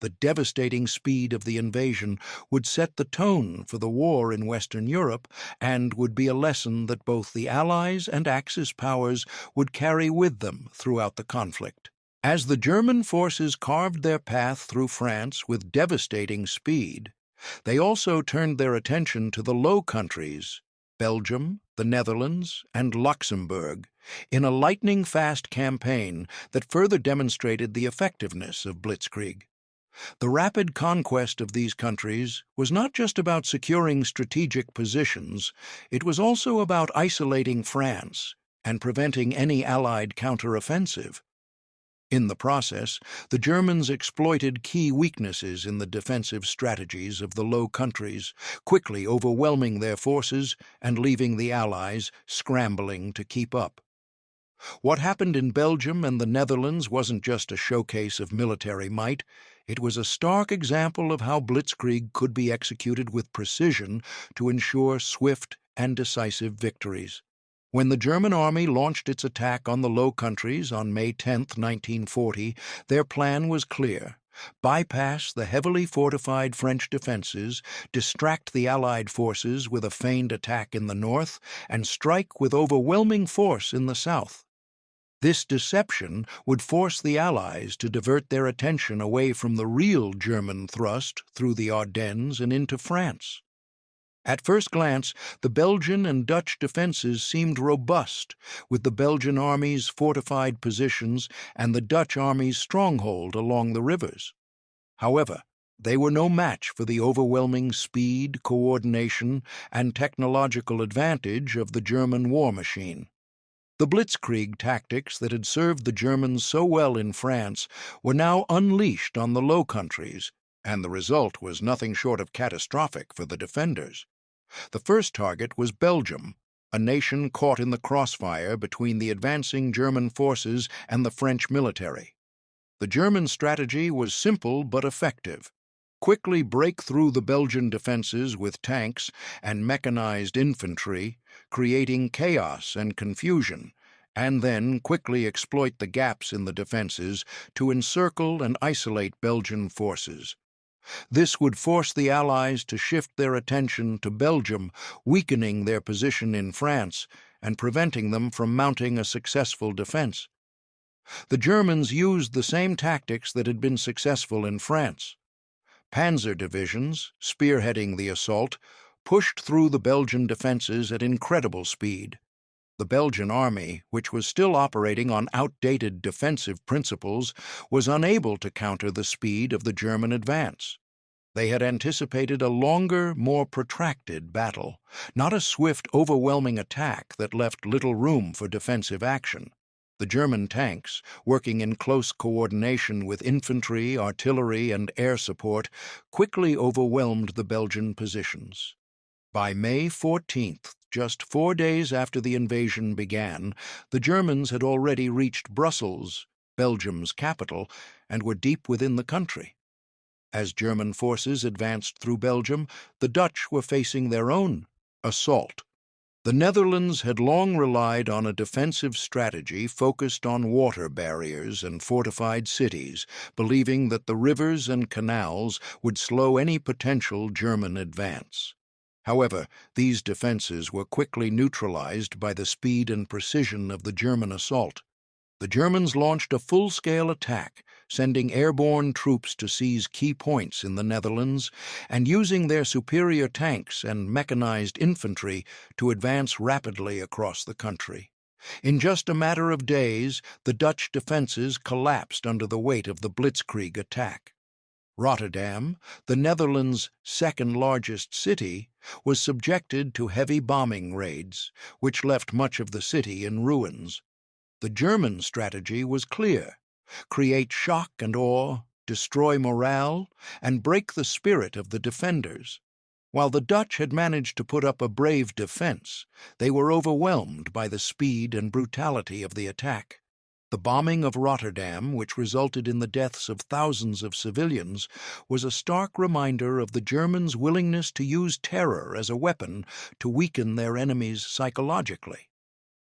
The devastating speed of the invasion would set the tone for the war in Western Europe and would be a lesson that both the Allies and Axis powers would carry with them throughout the conflict. As the German forces carved their path through France with devastating speed, they also turned their attention to the Low Countries, Belgium, the Netherlands, and Luxembourg, in a lightning-fast campaign that further demonstrated the effectiveness of Blitzkrieg. The rapid conquest of these countries was not just about securing strategic positions, it was also about isolating France and preventing any Allied counteroffensive. In the process, the Germans exploited key weaknesses in the defensive strategies of the Low Countries, quickly overwhelming their forces and leaving the Allies scrambling to keep up. What happened in Belgium and the Netherlands wasn't just a showcase of military might, it was a stark example of how Blitzkrieg could be executed with precision to ensure swift and decisive victories. When the German army launched its attack on the Low Countries on May 10, 1940, their plan was clear: bypass the heavily fortified French defenses, distract the Allied forces with a feigned attack in the north, and strike with overwhelming force in the south. This deception would force the Allies to divert their attention away from the real German thrust through the Ardennes and into France. At first glance, the Belgian and Dutch defenses seemed robust, with the Belgian army's fortified positions and the Dutch army's stronghold along the rivers. However, they were no match for the overwhelming speed, coordination, and technological advantage of the German war machine. The Blitzkrieg tactics that had served the Germans so well in France were now unleashed on the Low Countries, and the result was nothing short of catastrophic for the defenders. The first target was Belgium, a nation caught in the crossfire between the advancing German forces and the French military. The German strategy was simple but effective. Quickly break through the Belgian defenses with tanks and mechanized infantry, creating chaos and confusion, and then quickly exploit the gaps in the defenses to encircle and isolate Belgian forces. This would force the Allies to shift their attention to Belgium, weakening their position in France and preventing them from mounting a successful defense. The Germans used the same tactics that had been successful in France. Panzer divisions, spearheading the assault, pushed through the Belgian defenses at incredible speed. The Belgian army, which was still operating on outdated defensive principles, was unable to counter the speed of the German advance. They had anticipated a longer, more protracted battle, not a swift, overwhelming attack that left little room for defensive action. The German tanks, working in close coordination with infantry, artillery, and air support, quickly overwhelmed the Belgian positions. By May 14th, just 4 days after the invasion began, the Germans had already reached Brussels, Belgium's capital, and were deep within the country. As German forces advanced through Belgium, the Dutch were facing their own assault. The Netherlands had long relied on a defensive strategy focused on water barriers and fortified cities, believing that the rivers and canals would slow any potential German advance. However, these defenses were quickly neutralized by the speed and precision of the German assault. The Germans launched a full-scale attack, sending airborne troops to seize key points in the Netherlands and using their superior tanks and mechanized infantry to advance rapidly across the country. In just a matter of days, the Dutch defenses collapsed under the weight of the Blitzkrieg attack. Rotterdam, the Netherlands' second-largest city, was subjected to heavy bombing raids, which left much of the city in ruins. The German strategy was clear: create shock and awe, destroy morale, and break the spirit of the defenders. While the Dutch had managed to put up a brave defense, they were overwhelmed by the speed and brutality of the attack. The bombing of Rotterdam, which resulted in the deaths of thousands of civilians, was a stark reminder of the Germans' willingness to use terror as a weapon to weaken their enemies psychologically.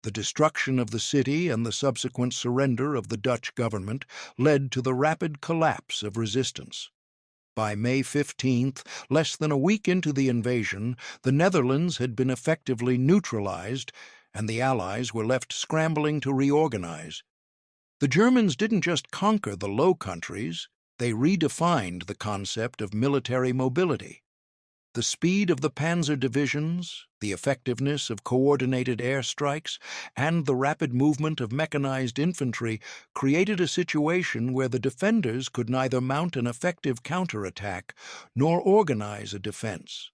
The destruction of the city and the subsequent surrender of the Dutch government led to the rapid collapse of resistance. By May 15th, less than a week into the invasion, the Netherlands had been effectively neutralized, and the Allies were left scrambling to reorganize. The Germans didn't just conquer the Low Countries, they redefined the concept of military mobility. The speed of the panzer divisions, the effectiveness of coordinated airstrikes, and the rapid movement of mechanized infantry created a situation where the defenders could neither mount an effective counterattack nor organize a defense.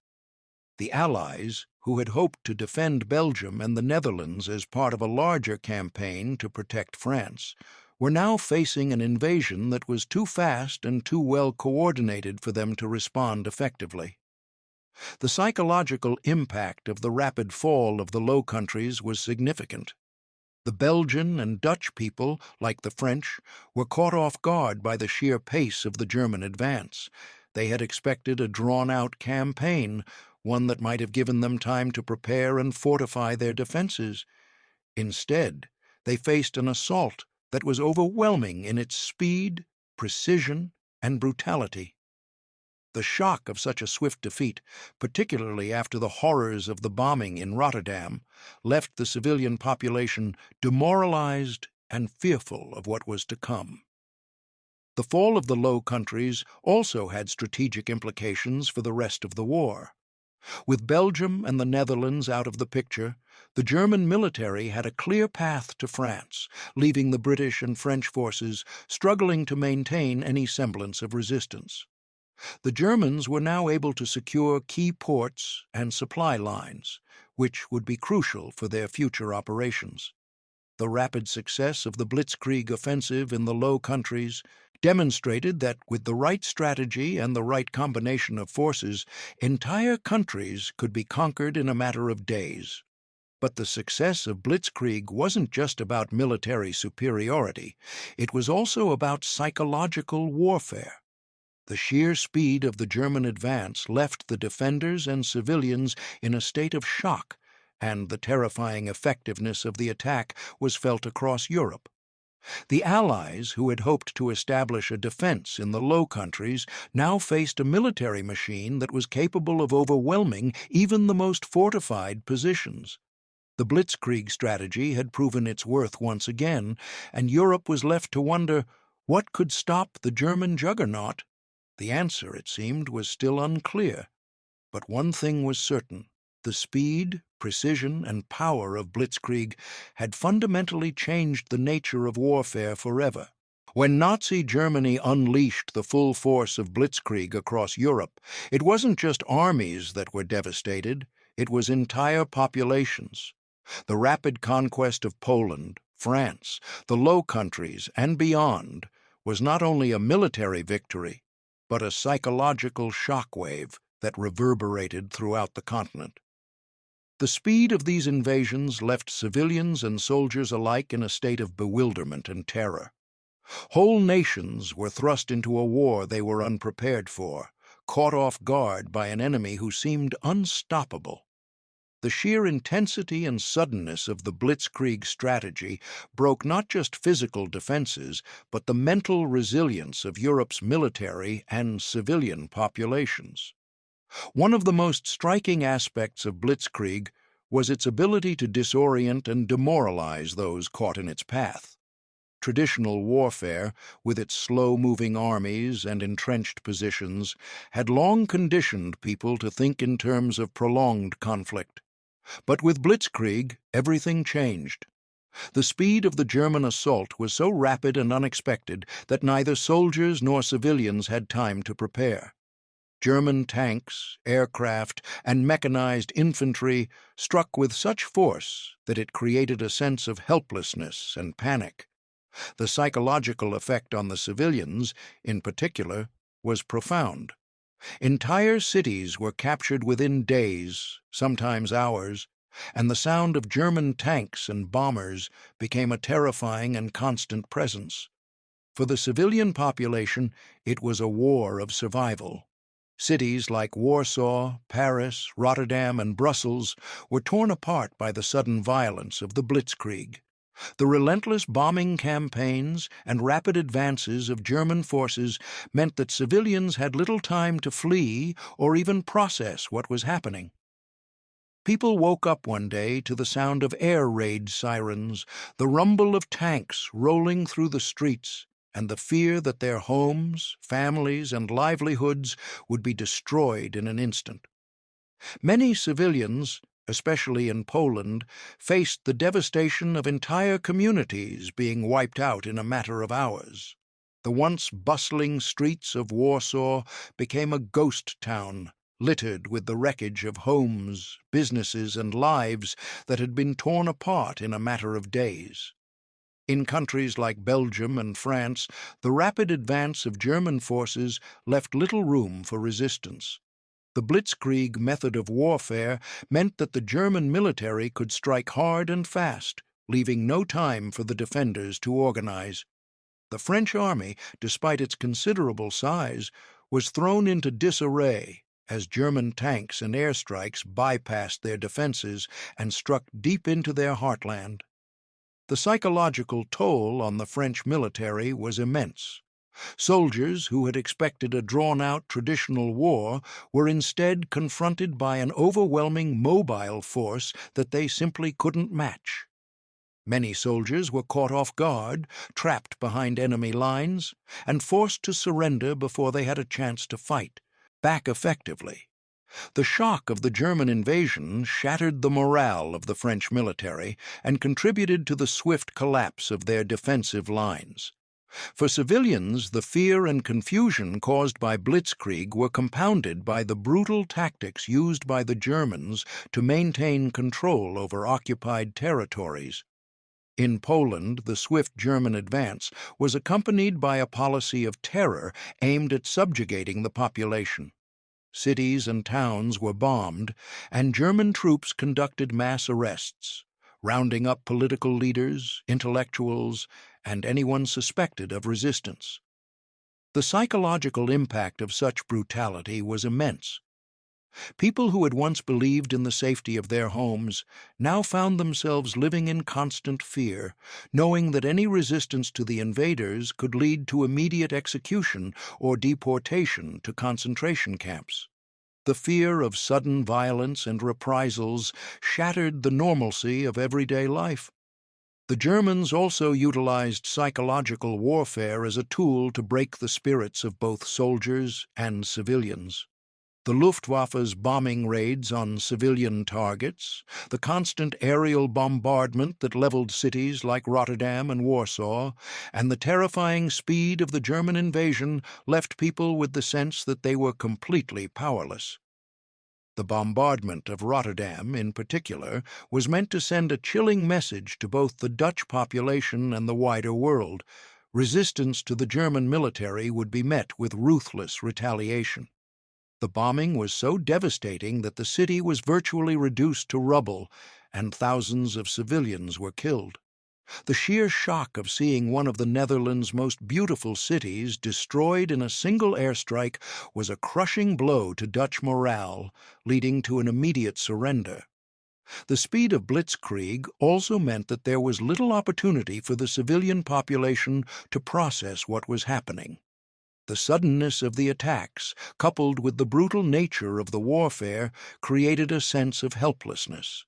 The Allies, who had hoped to defend Belgium and the Netherlands as part of a larger campaign to protect France, were now facing an invasion that was too fast and too well coordinated for them to respond effectively. The psychological impact of the rapid fall of the Low Countries was significant. The Belgian and Dutch people, like the French, were caught off guard by the sheer pace of the German advance. They had expected a drawn-out campaign, one that might have given them time to prepare and fortify their defenses. Instead, they faced an assault that was overwhelming in its speed, precision, and brutality. The shock of such a swift defeat, particularly after the horrors of the bombing in Rotterdam, left the civilian population demoralized and fearful of what was to come. The fall of the Low Countries also had strategic implications for the rest of the war. With Belgium and the Netherlands out of the picture, the German military had a clear path to France, leaving the British and French forces struggling to maintain any semblance of resistance. The Germans were now able to secure key ports and supply lines, which would be crucial for their future operations. The rapid success of the Blitzkrieg offensive in the Low Countries demonstrated that with the right strategy and the right combination of forces, entire countries could be conquered in a matter of days. But the success of Blitzkrieg wasn't just about military superiority, it was also about psychological warfare. The sheer speed of the German advance left the defenders and civilians in a state of shock, and the terrifying effectiveness of the attack was felt across Europe. The Allies, who had hoped to establish a defense in the Low Countries, now faced a military machine that was capable of overwhelming even the most fortified positions. The Blitzkrieg strategy had proven its worth once again, and Europe was left to wonder what could stop the German juggernaut. The answer, it seemed, was still unclear. But one thing was certain. The speed, precision, and power of Blitzkrieg had fundamentally changed the nature of warfare forever. When Nazi Germany unleashed the full force of Blitzkrieg across Europe, it wasn't just armies that were devastated, it was entire populations. The rapid conquest of Poland, France, the Low Countries, and beyond was not only a military victory, but a psychological shockwave that reverberated throughout the continent. The speed of these invasions left civilians and soldiers alike in a state of bewilderment and terror. Whole nations were thrust into a war they were unprepared for, caught off guard by an enemy who seemed unstoppable. The sheer intensity and suddenness of the Blitzkrieg strategy broke not just physical defenses, but the mental resilience of Europe's military and civilian populations. One of the most striking aspects of Blitzkrieg was its ability to disorient and demoralize those caught in its path. Traditional warfare, with its slow-moving armies and entrenched positions, had long conditioned people to think in terms of prolonged conflict. But with Blitzkrieg, everything changed. The speed of the German assault was so rapid and unexpected that neither soldiers nor civilians had time to prepare. German tanks, aircraft, and mechanized infantry struck with such force that it created a sense of helplessness and panic. The psychological effect on the civilians, in particular, was profound. Entire cities were captured within days, sometimes hours, and the sound of German tanks and bombers became a terrifying and constant presence. For the civilian population, it was a war of survival. Cities like Warsaw, Paris, Rotterdam, and Brussels were torn apart by the sudden violence of the Blitzkrieg. The relentless bombing campaigns and rapid advances of German forces meant that civilians had little time to flee or even process what was happening. People woke up one day to the sound of air raid sirens, the rumble of tanks rolling through the streets, and the fear that their homes, families, and livelihoods would be destroyed in an instant. Many civilians, especially in Poland, faced the devastation of entire communities being wiped out in a matter of hours. The once bustling streets of Warsaw became a ghost town, littered with the wreckage of homes, businesses, and lives that had been torn apart in a matter of days. In countries like Belgium and France, the rapid advance of German forces left little room for resistance. The Blitzkrieg method of warfare meant that the German military could strike hard and fast, leaving no time for the defenders to organize. The French army, despite its considerable size, was thrown into disarray as German tanks and airstrikes bypassed their defenses and struck deep into their heartland. The psychological toll on the French military was immense. Soldiers who had expected a drawn-out traditional war were instead confronted by an overwhelming mobile force that they simply couldn't match. Many soldiers were caught off guard, trapped behind enemy lines, and forced to surrender before they had a chance to fight back effectively. The shock of the German invasion shattered the morale of the French military and contributed to the swift collapse of their defensive lines. For civilians, the fear and confusion caused by Blitzkrieg were compounded by the brutal tactics used by the Germans to maintain control over occupied territories. In Poland, the swift German advance was accompanied by a policy of terror aimed at subjugating the population. Cities and towns were bombed, and German troops conducted mass arrests, rounding up political leaders, intellectuals, and anyone suspected of resistance. The psychological impact of such brutality was immense. People who had once believed in the safety of their homes now found themselves living in constant fear, knowing that any resistance to the invaders could lead to immediate execution or deportation to concentration camps. The fear of sudden violence and reprisals shattered the normalcy of everyday life. The Germans also utilized psychological warfare as a tool to break the spirits of both soldiers and civilians. The Luftwaffe's bombing raids on civilian targets, the constant aerial bombardment that leveled cities like Rotterdam and Warsaw, and the terrifying speed of the German invasion left people with the sense that they were completely powerless. The bombardment of Rotterdam, in particular, was meant to send a chilling message to both the Dutch population and the wider world. Resistance to the German military would be met with ruthless retaliation. The bombing was so devastating that the city was virtually reduced to rubble, and thousands of civilians were killed. The sheer shock of seeing one of the Netherlands' most beautiful cities destroyed in a single airstrike was a crushing blow to Dutch morale, leading to an immediate surrender. The speed of Blitzkrieg also meant that there was little opportunity for the civilian population to process what was happening. The suddenness of the attacks, coupled with the brutal nature of the warfare, created a sense of helplessness.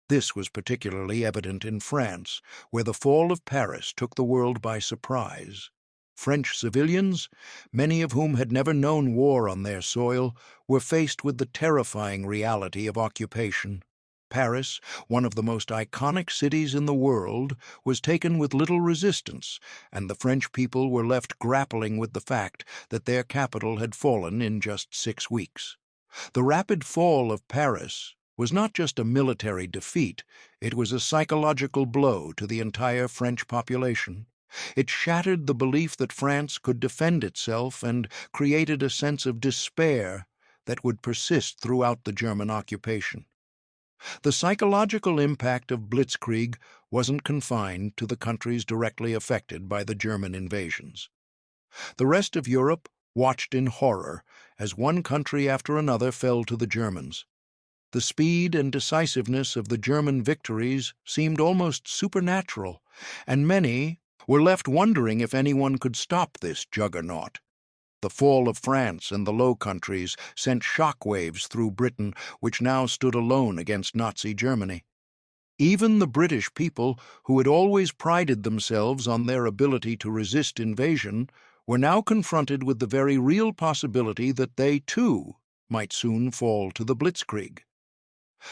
This was particularly evident in France, where the fall of Paris took the world by surprise. French civilians, many of whom had never known war on their soil, were faced with the terrifying reality of occupation. Paris, one of the most iconic cities in the world, was taken with little resistance, and the French people were left grappling with the fact that their capital had fallen in just 6 weeks. The rapid fall of Paris was not just a military defeat, it was a psychological blow to the entire French population. It shattered the belief that France could defend itself and created a sense of despair that would persist throughout the German occupation. The psychological impact of Blitzkrieg wasn't confined to the countries directly affected by the German invasions. The rest of Europe watched in horror as one country after another fell to the Germans. The speed and decisiveness of the German victories seemed almost supernatural, and many were left wondering if anyone could stop this juggernaut. The fall of France and the Low Countries sent shockwaves through Britain, which now stood alone against Nazi Germany. Even the British people, who had always prided themselves on their ability to resist invasion, were now confronted with the very real possibility that they, too, might soon fall to the Blitzkrieg.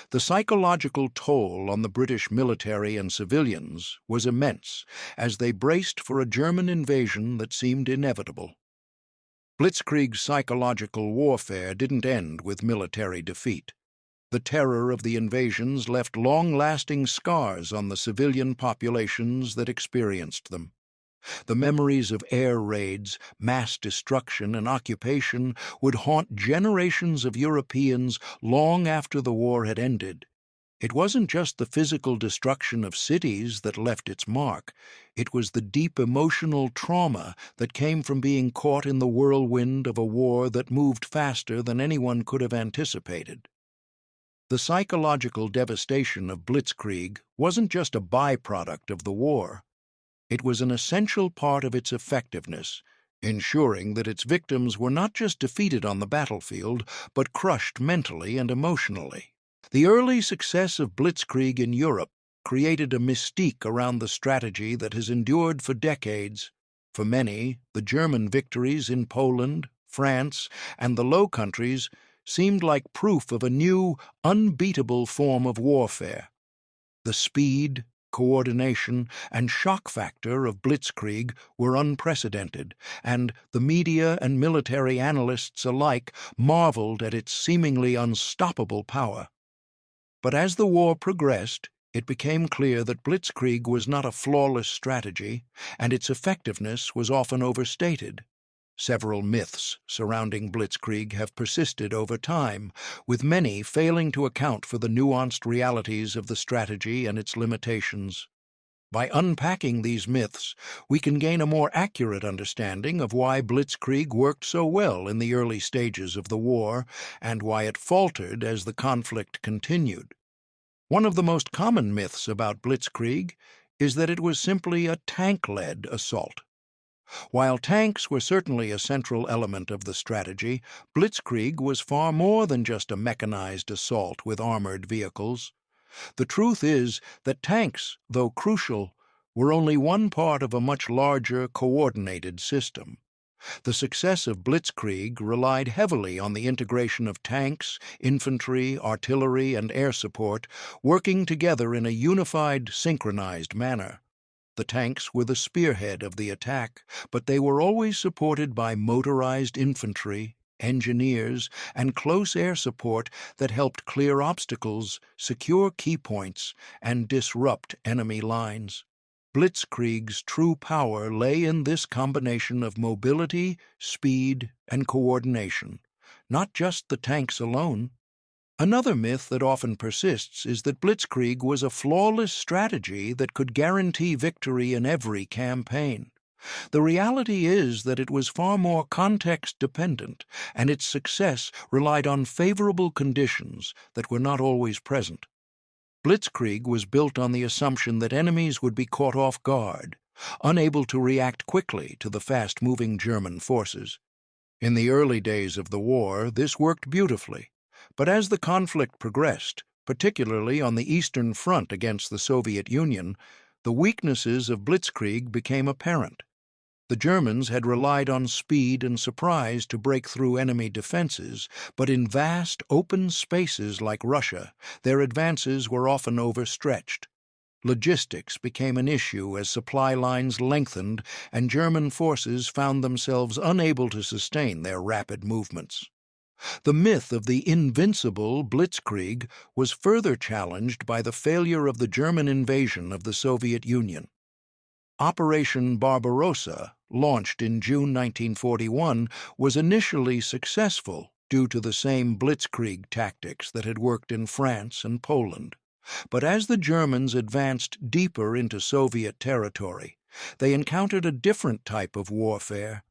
The psychological toll on the British military and civilians was immense as they braced for a German invasion that seemed inevitable. Blitzkrieg's psychological warfare didn't end with military defeat. The terror of the invasions left long-lasting scars on the civilian populations that experienced them. The memories of air raids, mass destruction, and occupation would haunt generations of Europeans long after the war had ended. It wasn't just the physical destruction of cities that left its mark. It was the deep emotional trauma that came from being caught in the whirlwind of a war that moved faster than anyone could have anticipated. The psychological devastation of Blitzkrieg wasn't just a byproduct of the war. It was an essential part of its effectiveness, ensuring that its victims were not just defeated on the battlefield, but crushed mentally and emotionally. The early success of Blitzkrieg in Europe created a mystique around the strategy that has endured for decades. For many, the German victories in Poland, France, and the Low Countries seemed like proof of a new, unbeatable form of warfare. The speed, coordination, and shock factor of Blitzkrieg were unprecedented, and the media and military analysts alike marveled at its seemingly unstoppable power. But as the war progressed, it became clear that Blitzkrieg was not a flawless strategy, and its effectiveness was often overstated. Several myths surrounding Blitzkrieg have persisted over time, with many failing to account for the nuanced realities of the strategy and its limitations. By unpacking these myths, we can gain a more accurate understanding of why Blitzkrieg worked so well in the early stages of the war and why it faltered as the conflict continued. One of the most common myths about Blitzkrieg is that it was simply a tank-led assault. While tanks were certainly a central element of the strategy, Blitzkrieg was far more than just a mechanized assault with armored vehicles. The truth is that tanks, though crucial, were only one part of a much larger, coordinated system. The success of Blitzkrieg relied heavily on the integration of tanks, infantry, artillery, and air support, working together in a unified, synchronized manner. The tanks were the spearhead of the attack, but they were always supported by motorized infantry, engineers, and close air support that helped clear obstacles, secure key points, and disrupt enemy lines. Blitzkrieg's true power lay in this combination of mobility, speed, and coordination, not just the tanks alone. Another myth that often persists is that Blitzkrieg was a flawless strategy that could guarantee victory in every campaign. The reality is that it was far more context-dependent, and its success relied on favorable conditions that were not always present. Blitzkrieg was built on the assumption that enemies would be caught off guard, unable to react quickly to the fast-moving German forces. In the early days of the war, this worked beautifully, but as the conflict progressed, particularly on the Eastern Front against the Soviet Union, the weaknesses of Blitzkrieg became apparent. The Germans had relied on speed and surprise to break through enemy defenses, but in vast, open spaces like Russia, their advances were often overstretched. Logistics became an issue as supply lines lengthened and German forces found themselves unable to sustain their rapid movements. The myth of the invincible Blitzkrieg was further challenged by the failure of the German invasion of the Soviet Union. Operation Barbarossa, launched in June 1941, was initially successful, due to the same Blitzkrieg tactics that had worked in France and Poland. But as the Germans advanced deeper into Soviet territory, they encountered a different type of warfare.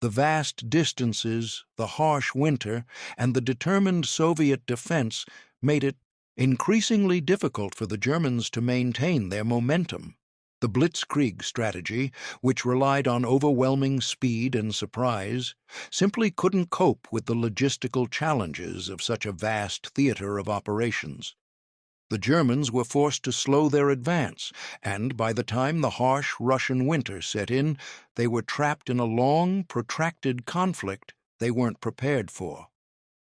The vast distances, the harsh winter, and the determined Soviet defense made it increasingly difficult for the Germans to maintain their momentum. The Blitzkrieg strategy, which relied on overwhelming speed and surprise, simply couldn't cope with the logistical challenges of such a vast theater of operations. The Germans were forced to slow their advance, and by the time the harsh Russian winter set in, they were trapped in a long, protracted conflict they weren't prepared for.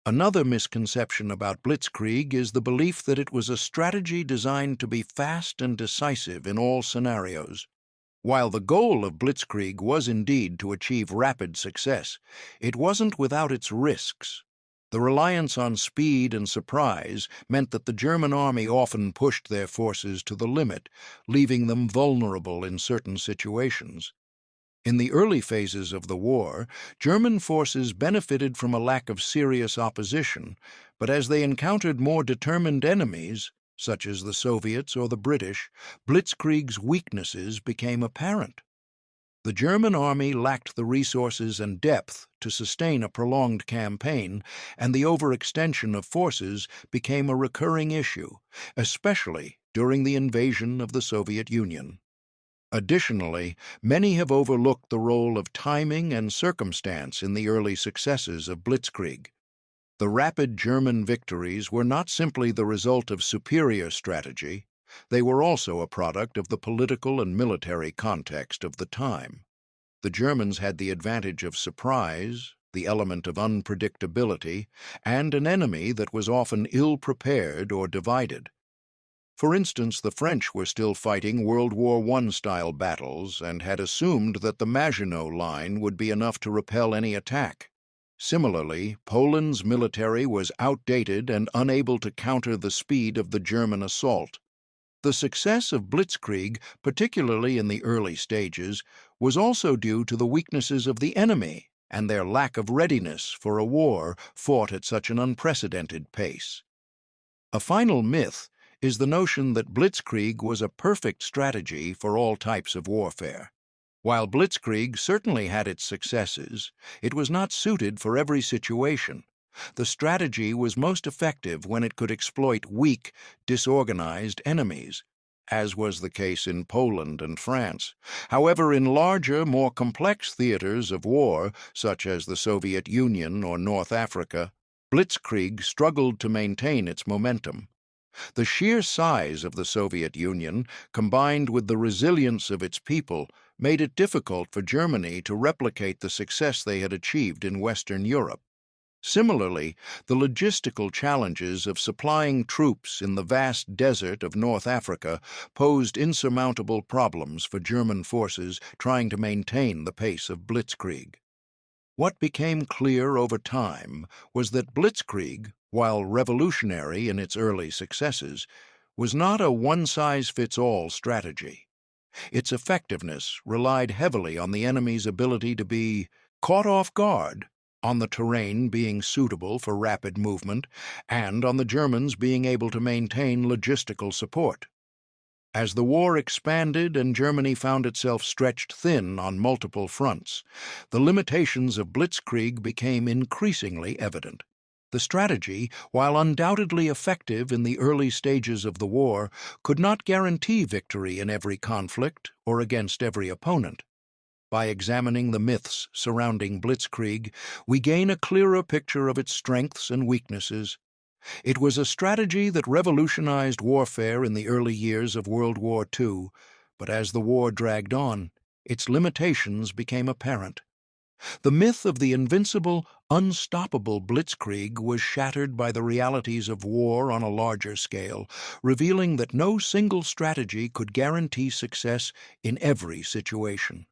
Another misconception about Blitzkrieg is the belief that it was a strategy designed to be fast and decisive in all scenarios. While the goal of Blitzkrieg was indeed to achieve rapid success, it wasn't without its risks. The reliance on speed and surprise meant that the German army often pushed their forces to the limit, leaving them vulnerable in certain situations. In the early phases of the war, German forces benefited from a lack of serious opposition, but as they encountered more determined enemies, such as the Soviets or the British, Blitzkrieg's weaknesses became apparent. The German army lacked the resources and depth to sustain a prolonged campaign, and the overextension of forces became a recurring issue, especially during the invasion of the Soviet Union. Additionally, many have overlooked the role of timing and circumstance in the early successes of Blitzkrieg. The rapid German victories were not simply the result of superior strategy, they were also a product of the political and military context of the time. The Germans had the advantage of surprise, the element of unpredictability, and an enemy that was often ill-prepared or divided. For instance, the French were still fighting World War I-style battles and had assumed that the Maginot Line would be enough to repel any attack. Similarly, Poland's military was outdated and unable to counter the speed of the German assault. The success of Blitzkrieg, particularly in the early stages, was also due to the weaknesses of the enemy and their lack of readiness for a war fought at such an unprecedented pace. A final myth is the notion that Blitzkrieg was a perfect strategy for all types of warfare. While Blitzkrieg certainly had its successes, it was not suited for every situation. The strategy was most effective when it could exploit weak, disorganized enemies, as was the case in Poland and France. However, in larger, more complex theaters of war, such as the Soviet Union or North Africa, Blitzkrieg struggled to maintain its momentum. The sheer size of the Soviet Union, combined with the resilience of its people, made it difficult for Germany to replicate the success they had achieved in Western Europe. Similarly, the logistical challenges of supplying troops in the vast desert of North Africa posed insurmountable problems for German forces trying to maintain the pace of Blitzkrieg. What became clear over time was that Blitzkrieg, while revolutionary in its early successes, was not a one-size-fits-all strategy. Its effectiveness relied heavily on the enemy's ability to be caught off guard, on the terrain being suitable for rapid movement, and on the Germans being able to maintain logistical support. As the war expanded and Germany found itself stretched thin on multiple fronts, the limitations of Blitzkrieg became increasingly evident. The strategy, while undoubtedly effective in the early stages of the war, could not guarantee victory in every conflict or against every opponent. By examining the myths surrounding Blitzkrieg, we gain a clearer picture of its strengths and weaknesses. It was a strategy that revolutionized warfare in the early years of World War II, but as the war dragged on, its limitations became apparent. The myth of the invincible, unstoppable Blitzkrieg was shattered by the realities of war on a larger scale, revealing that no single strategy could guarantee success in every situation.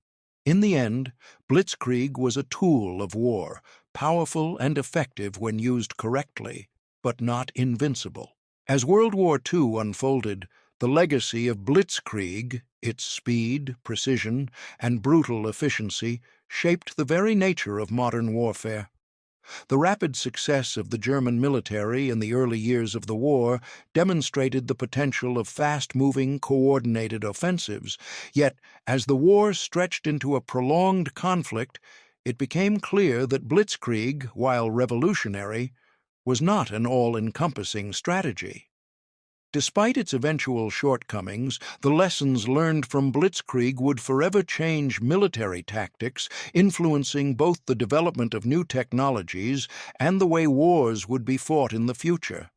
In the end, Blitzkrieg was a tool of war, powerful and effective when used correctly, but not invincible. As World War II unfolded, the legacy of Blitzkrieg, its speed, precision, and brutal efficiency, shaped the very nature of modern warfare. The rapid success of the German military in the early years of the war demonstrated the potential of fast-moving, coordinated offensives. Yet, as the war stretched into a prolonged conflict, it became clear that Blitzkrieg, while revolutionary, was not an all-encompassing strategy. Despite its eventual shortcomings, the lessons learned from Blitzkrieg would forever change military tactics, influencing both the development of new technologies and the way wars would be fought in the future.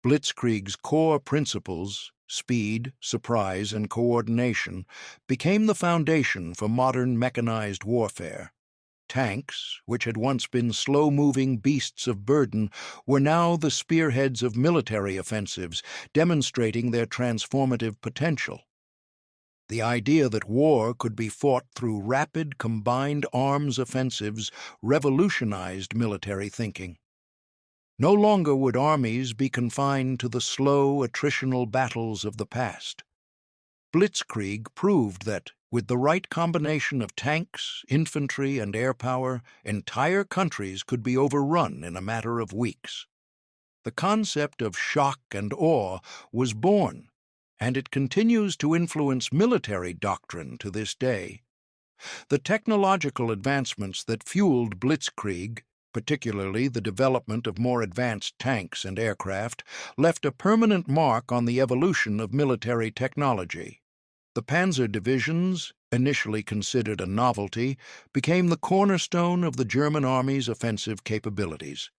Blitzkrieg's core principles, speed, surprise, and coordination, became the foundation for modern mechanized warfare. Tanks, which had once been slow-moving beasts of burden, were now the spearheads of military offensives, demonstrating their transformative potential. The idea that war could be fought through rapid, combined arms offensives revolutionized military thinking. No longer would armies be confined to the slow, attritional battles of the past. Blitzkrieg proved that, with the right combination of tanks, infantry, and air power, entire countries could be overrun in a matter of weeks. The concept of shock and awe was born, and it continues to influence military doctrine to this day. The technological advancements that fueled Blitzkrieg, particularly the development of more advanced tanks and aircraft, left a permanent mark on the evolution of military technology. The Panzer divisions, initially considered a novelty, became the cornerstone of the German army's offensive capabilities.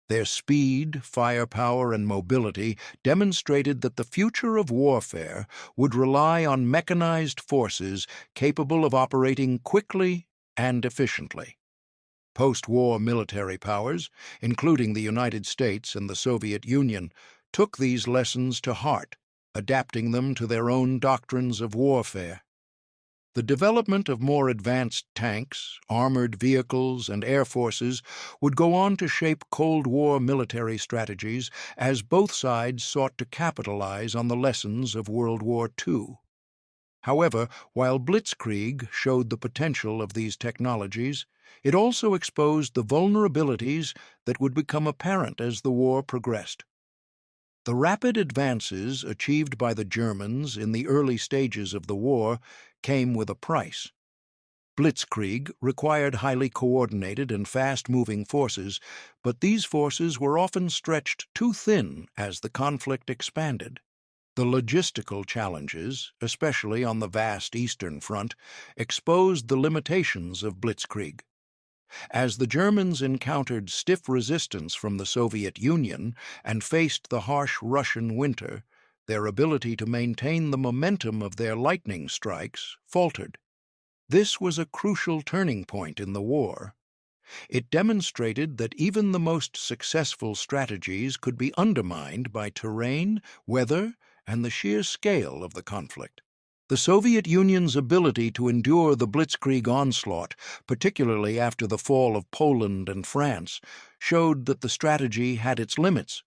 Their speed, firepower, and mobility demonstrated that the future of warfare would rely on mechanized forces capable of operating quickly and efficiently. Post-war military powers, including the United States and the Soviet Union, took these lessons to heart, adapting them to their own doctrines of warfare. The development of more advanced tanks, armored vehicles, and air forces would go on to shape Cold War military strategies as both sides sought to capitalize on the lessons of World War II. However, while Blitzkrieg showed the potential of these technologies, it also exposed the vulnerabilities that would become apparent as the war progressed. The rapid advances achieved by the Germans in the early stages of the war came with a price. Blitzkrieg required highly coordinated and fast-moving forces, but these forces were often stretched too thin as the conflict expanded. The logistical challenges, especially on the vast Eastern Front, exposed the limitations of Blitzkrieg. As the Germans encountered stiff resistance from the Soviet Union and faced the harsh Russian winter, their ability to maintain the momentum of their lightning strikes faltered. This was a crucial turning point in the war. It demonstrated that even the most successful strategies could be undermined by terrain, weather, and the sheer scale of the conflict. The Soviet Union's ability to endure the Blitzkrieg onslaught, particularly after the fall of Poland and France, showed that the strategy had its limits.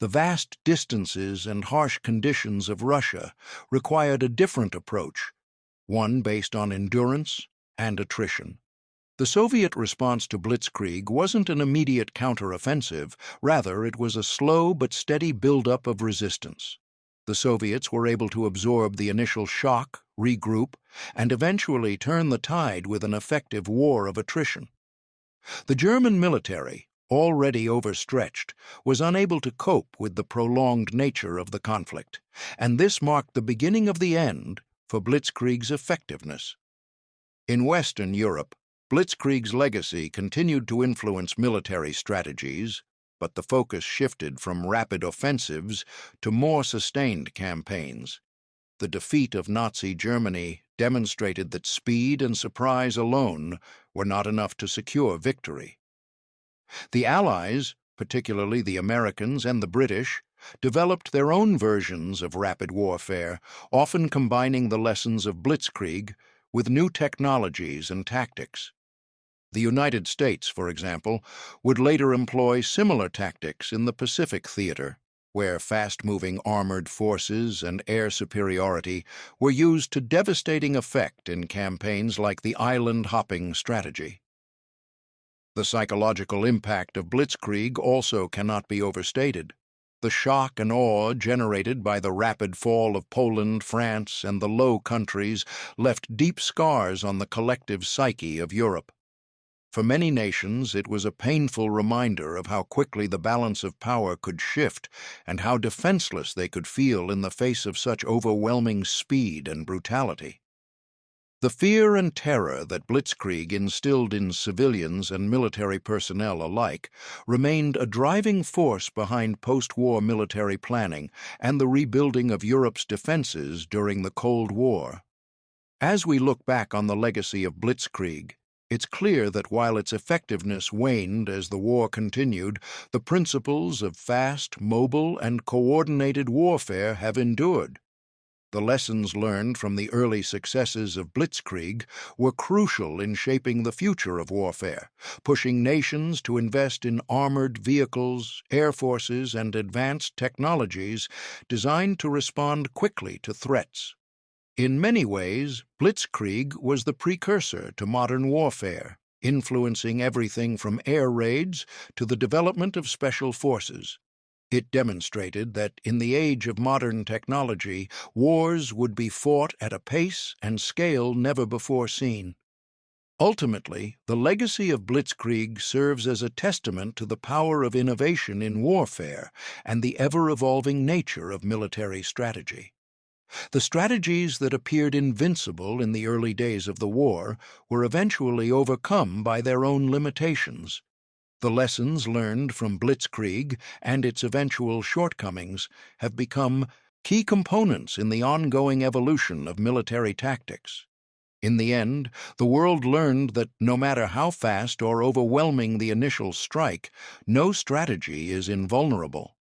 The vast distances and harsh conditions of Russia required a different approach, one based on endurance and attrition. The Soviet response to Blitzkrieg wasn't an immediate counteroffensive, rather it was a slow but steady buildup of resistance. The Soviets were able to absorb the initial shock, regroup, and eventually turn the tide with an effective war of attrition. The German military, already overstretched, was unable to cope with the prolonged nature of the conflict, and this marked the beginning of the end for Blitzkrieg's effectiveness. In Western Europe, Blitzkrieg's legacy continued to influence military strategies, but the focus shifted from rapid offensives to more sustained campaigns. The defeat of Nazi Germany demonstrated that speed and surprise alone were not enough to secure victory. The Allies, particularly the Americans and the British, developed their own versions of rapid warfare, often combining the lessons of Blitzkrieg with new technologies and tactics. The United States, for example, would later employ similar tactics in the Pacific theater, where fast-moving armored forces and air superiority were used to devastating effect in campaigns like the island-hopping strategy. The psychological impact of Blitzkrieg also cannot be overstated. The shock and awe generated by the rapid fall of Poland, France, and the Low Countries left deep scars on the collective psyche of Europe. For many nations, it was a painful reminder of how quickly the balance of power could shift and how defenseless they could feel in the face of such overwhelming speed and brutality. The fear and terror that Blitzkrieg instilled in civilians and military personnel alike remained a driving force behind post-war military planning and the rebuilding of Europe's defenses during the Cold War. As we look back on the legacy of Blitzkrieg, it's clear that while its effectiveness waned as the war continued, the principles of fast, mobile, and coordinated warfare have endured. The lessons learned from the early successes of Blitzkrieg were crucial in shaping the future of warfare, pushing nations to invest in armored vehicles, air forces, and advanced technologies designed to respond quickly to threats. In many ways, Blitzkrieg was the precursor to modern warfare, influencing everything from air raids to the development of special forces. It demonstrated that in the age of modern technology, wars would be fought at a pace and scale never before seen. Ultimately, the legacy of Blitzkrieg serves as a testament to the power of innovation in warfare and the ever-evolving nature of military strategy. The strategies that appeared invincible in the early days of the war were eventually overcome by their own limitations. The lessons learned from Blitzkrieg and its eventual shortcomings have become key components in the ongoing evolution of military tactics. In the end, the world learned that no matter how fast or overwhelming the initial strike, no strategy is invulnerable.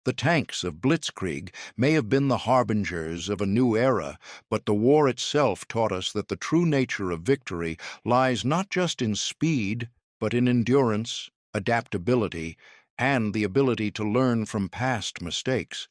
The tanks of Blitzkrieg may have been the harbingers of a new era, but the war itself taught us that the true nature of victory lies not just in speed, but in endurance, adaptability, and the ability to learn from past mistakes.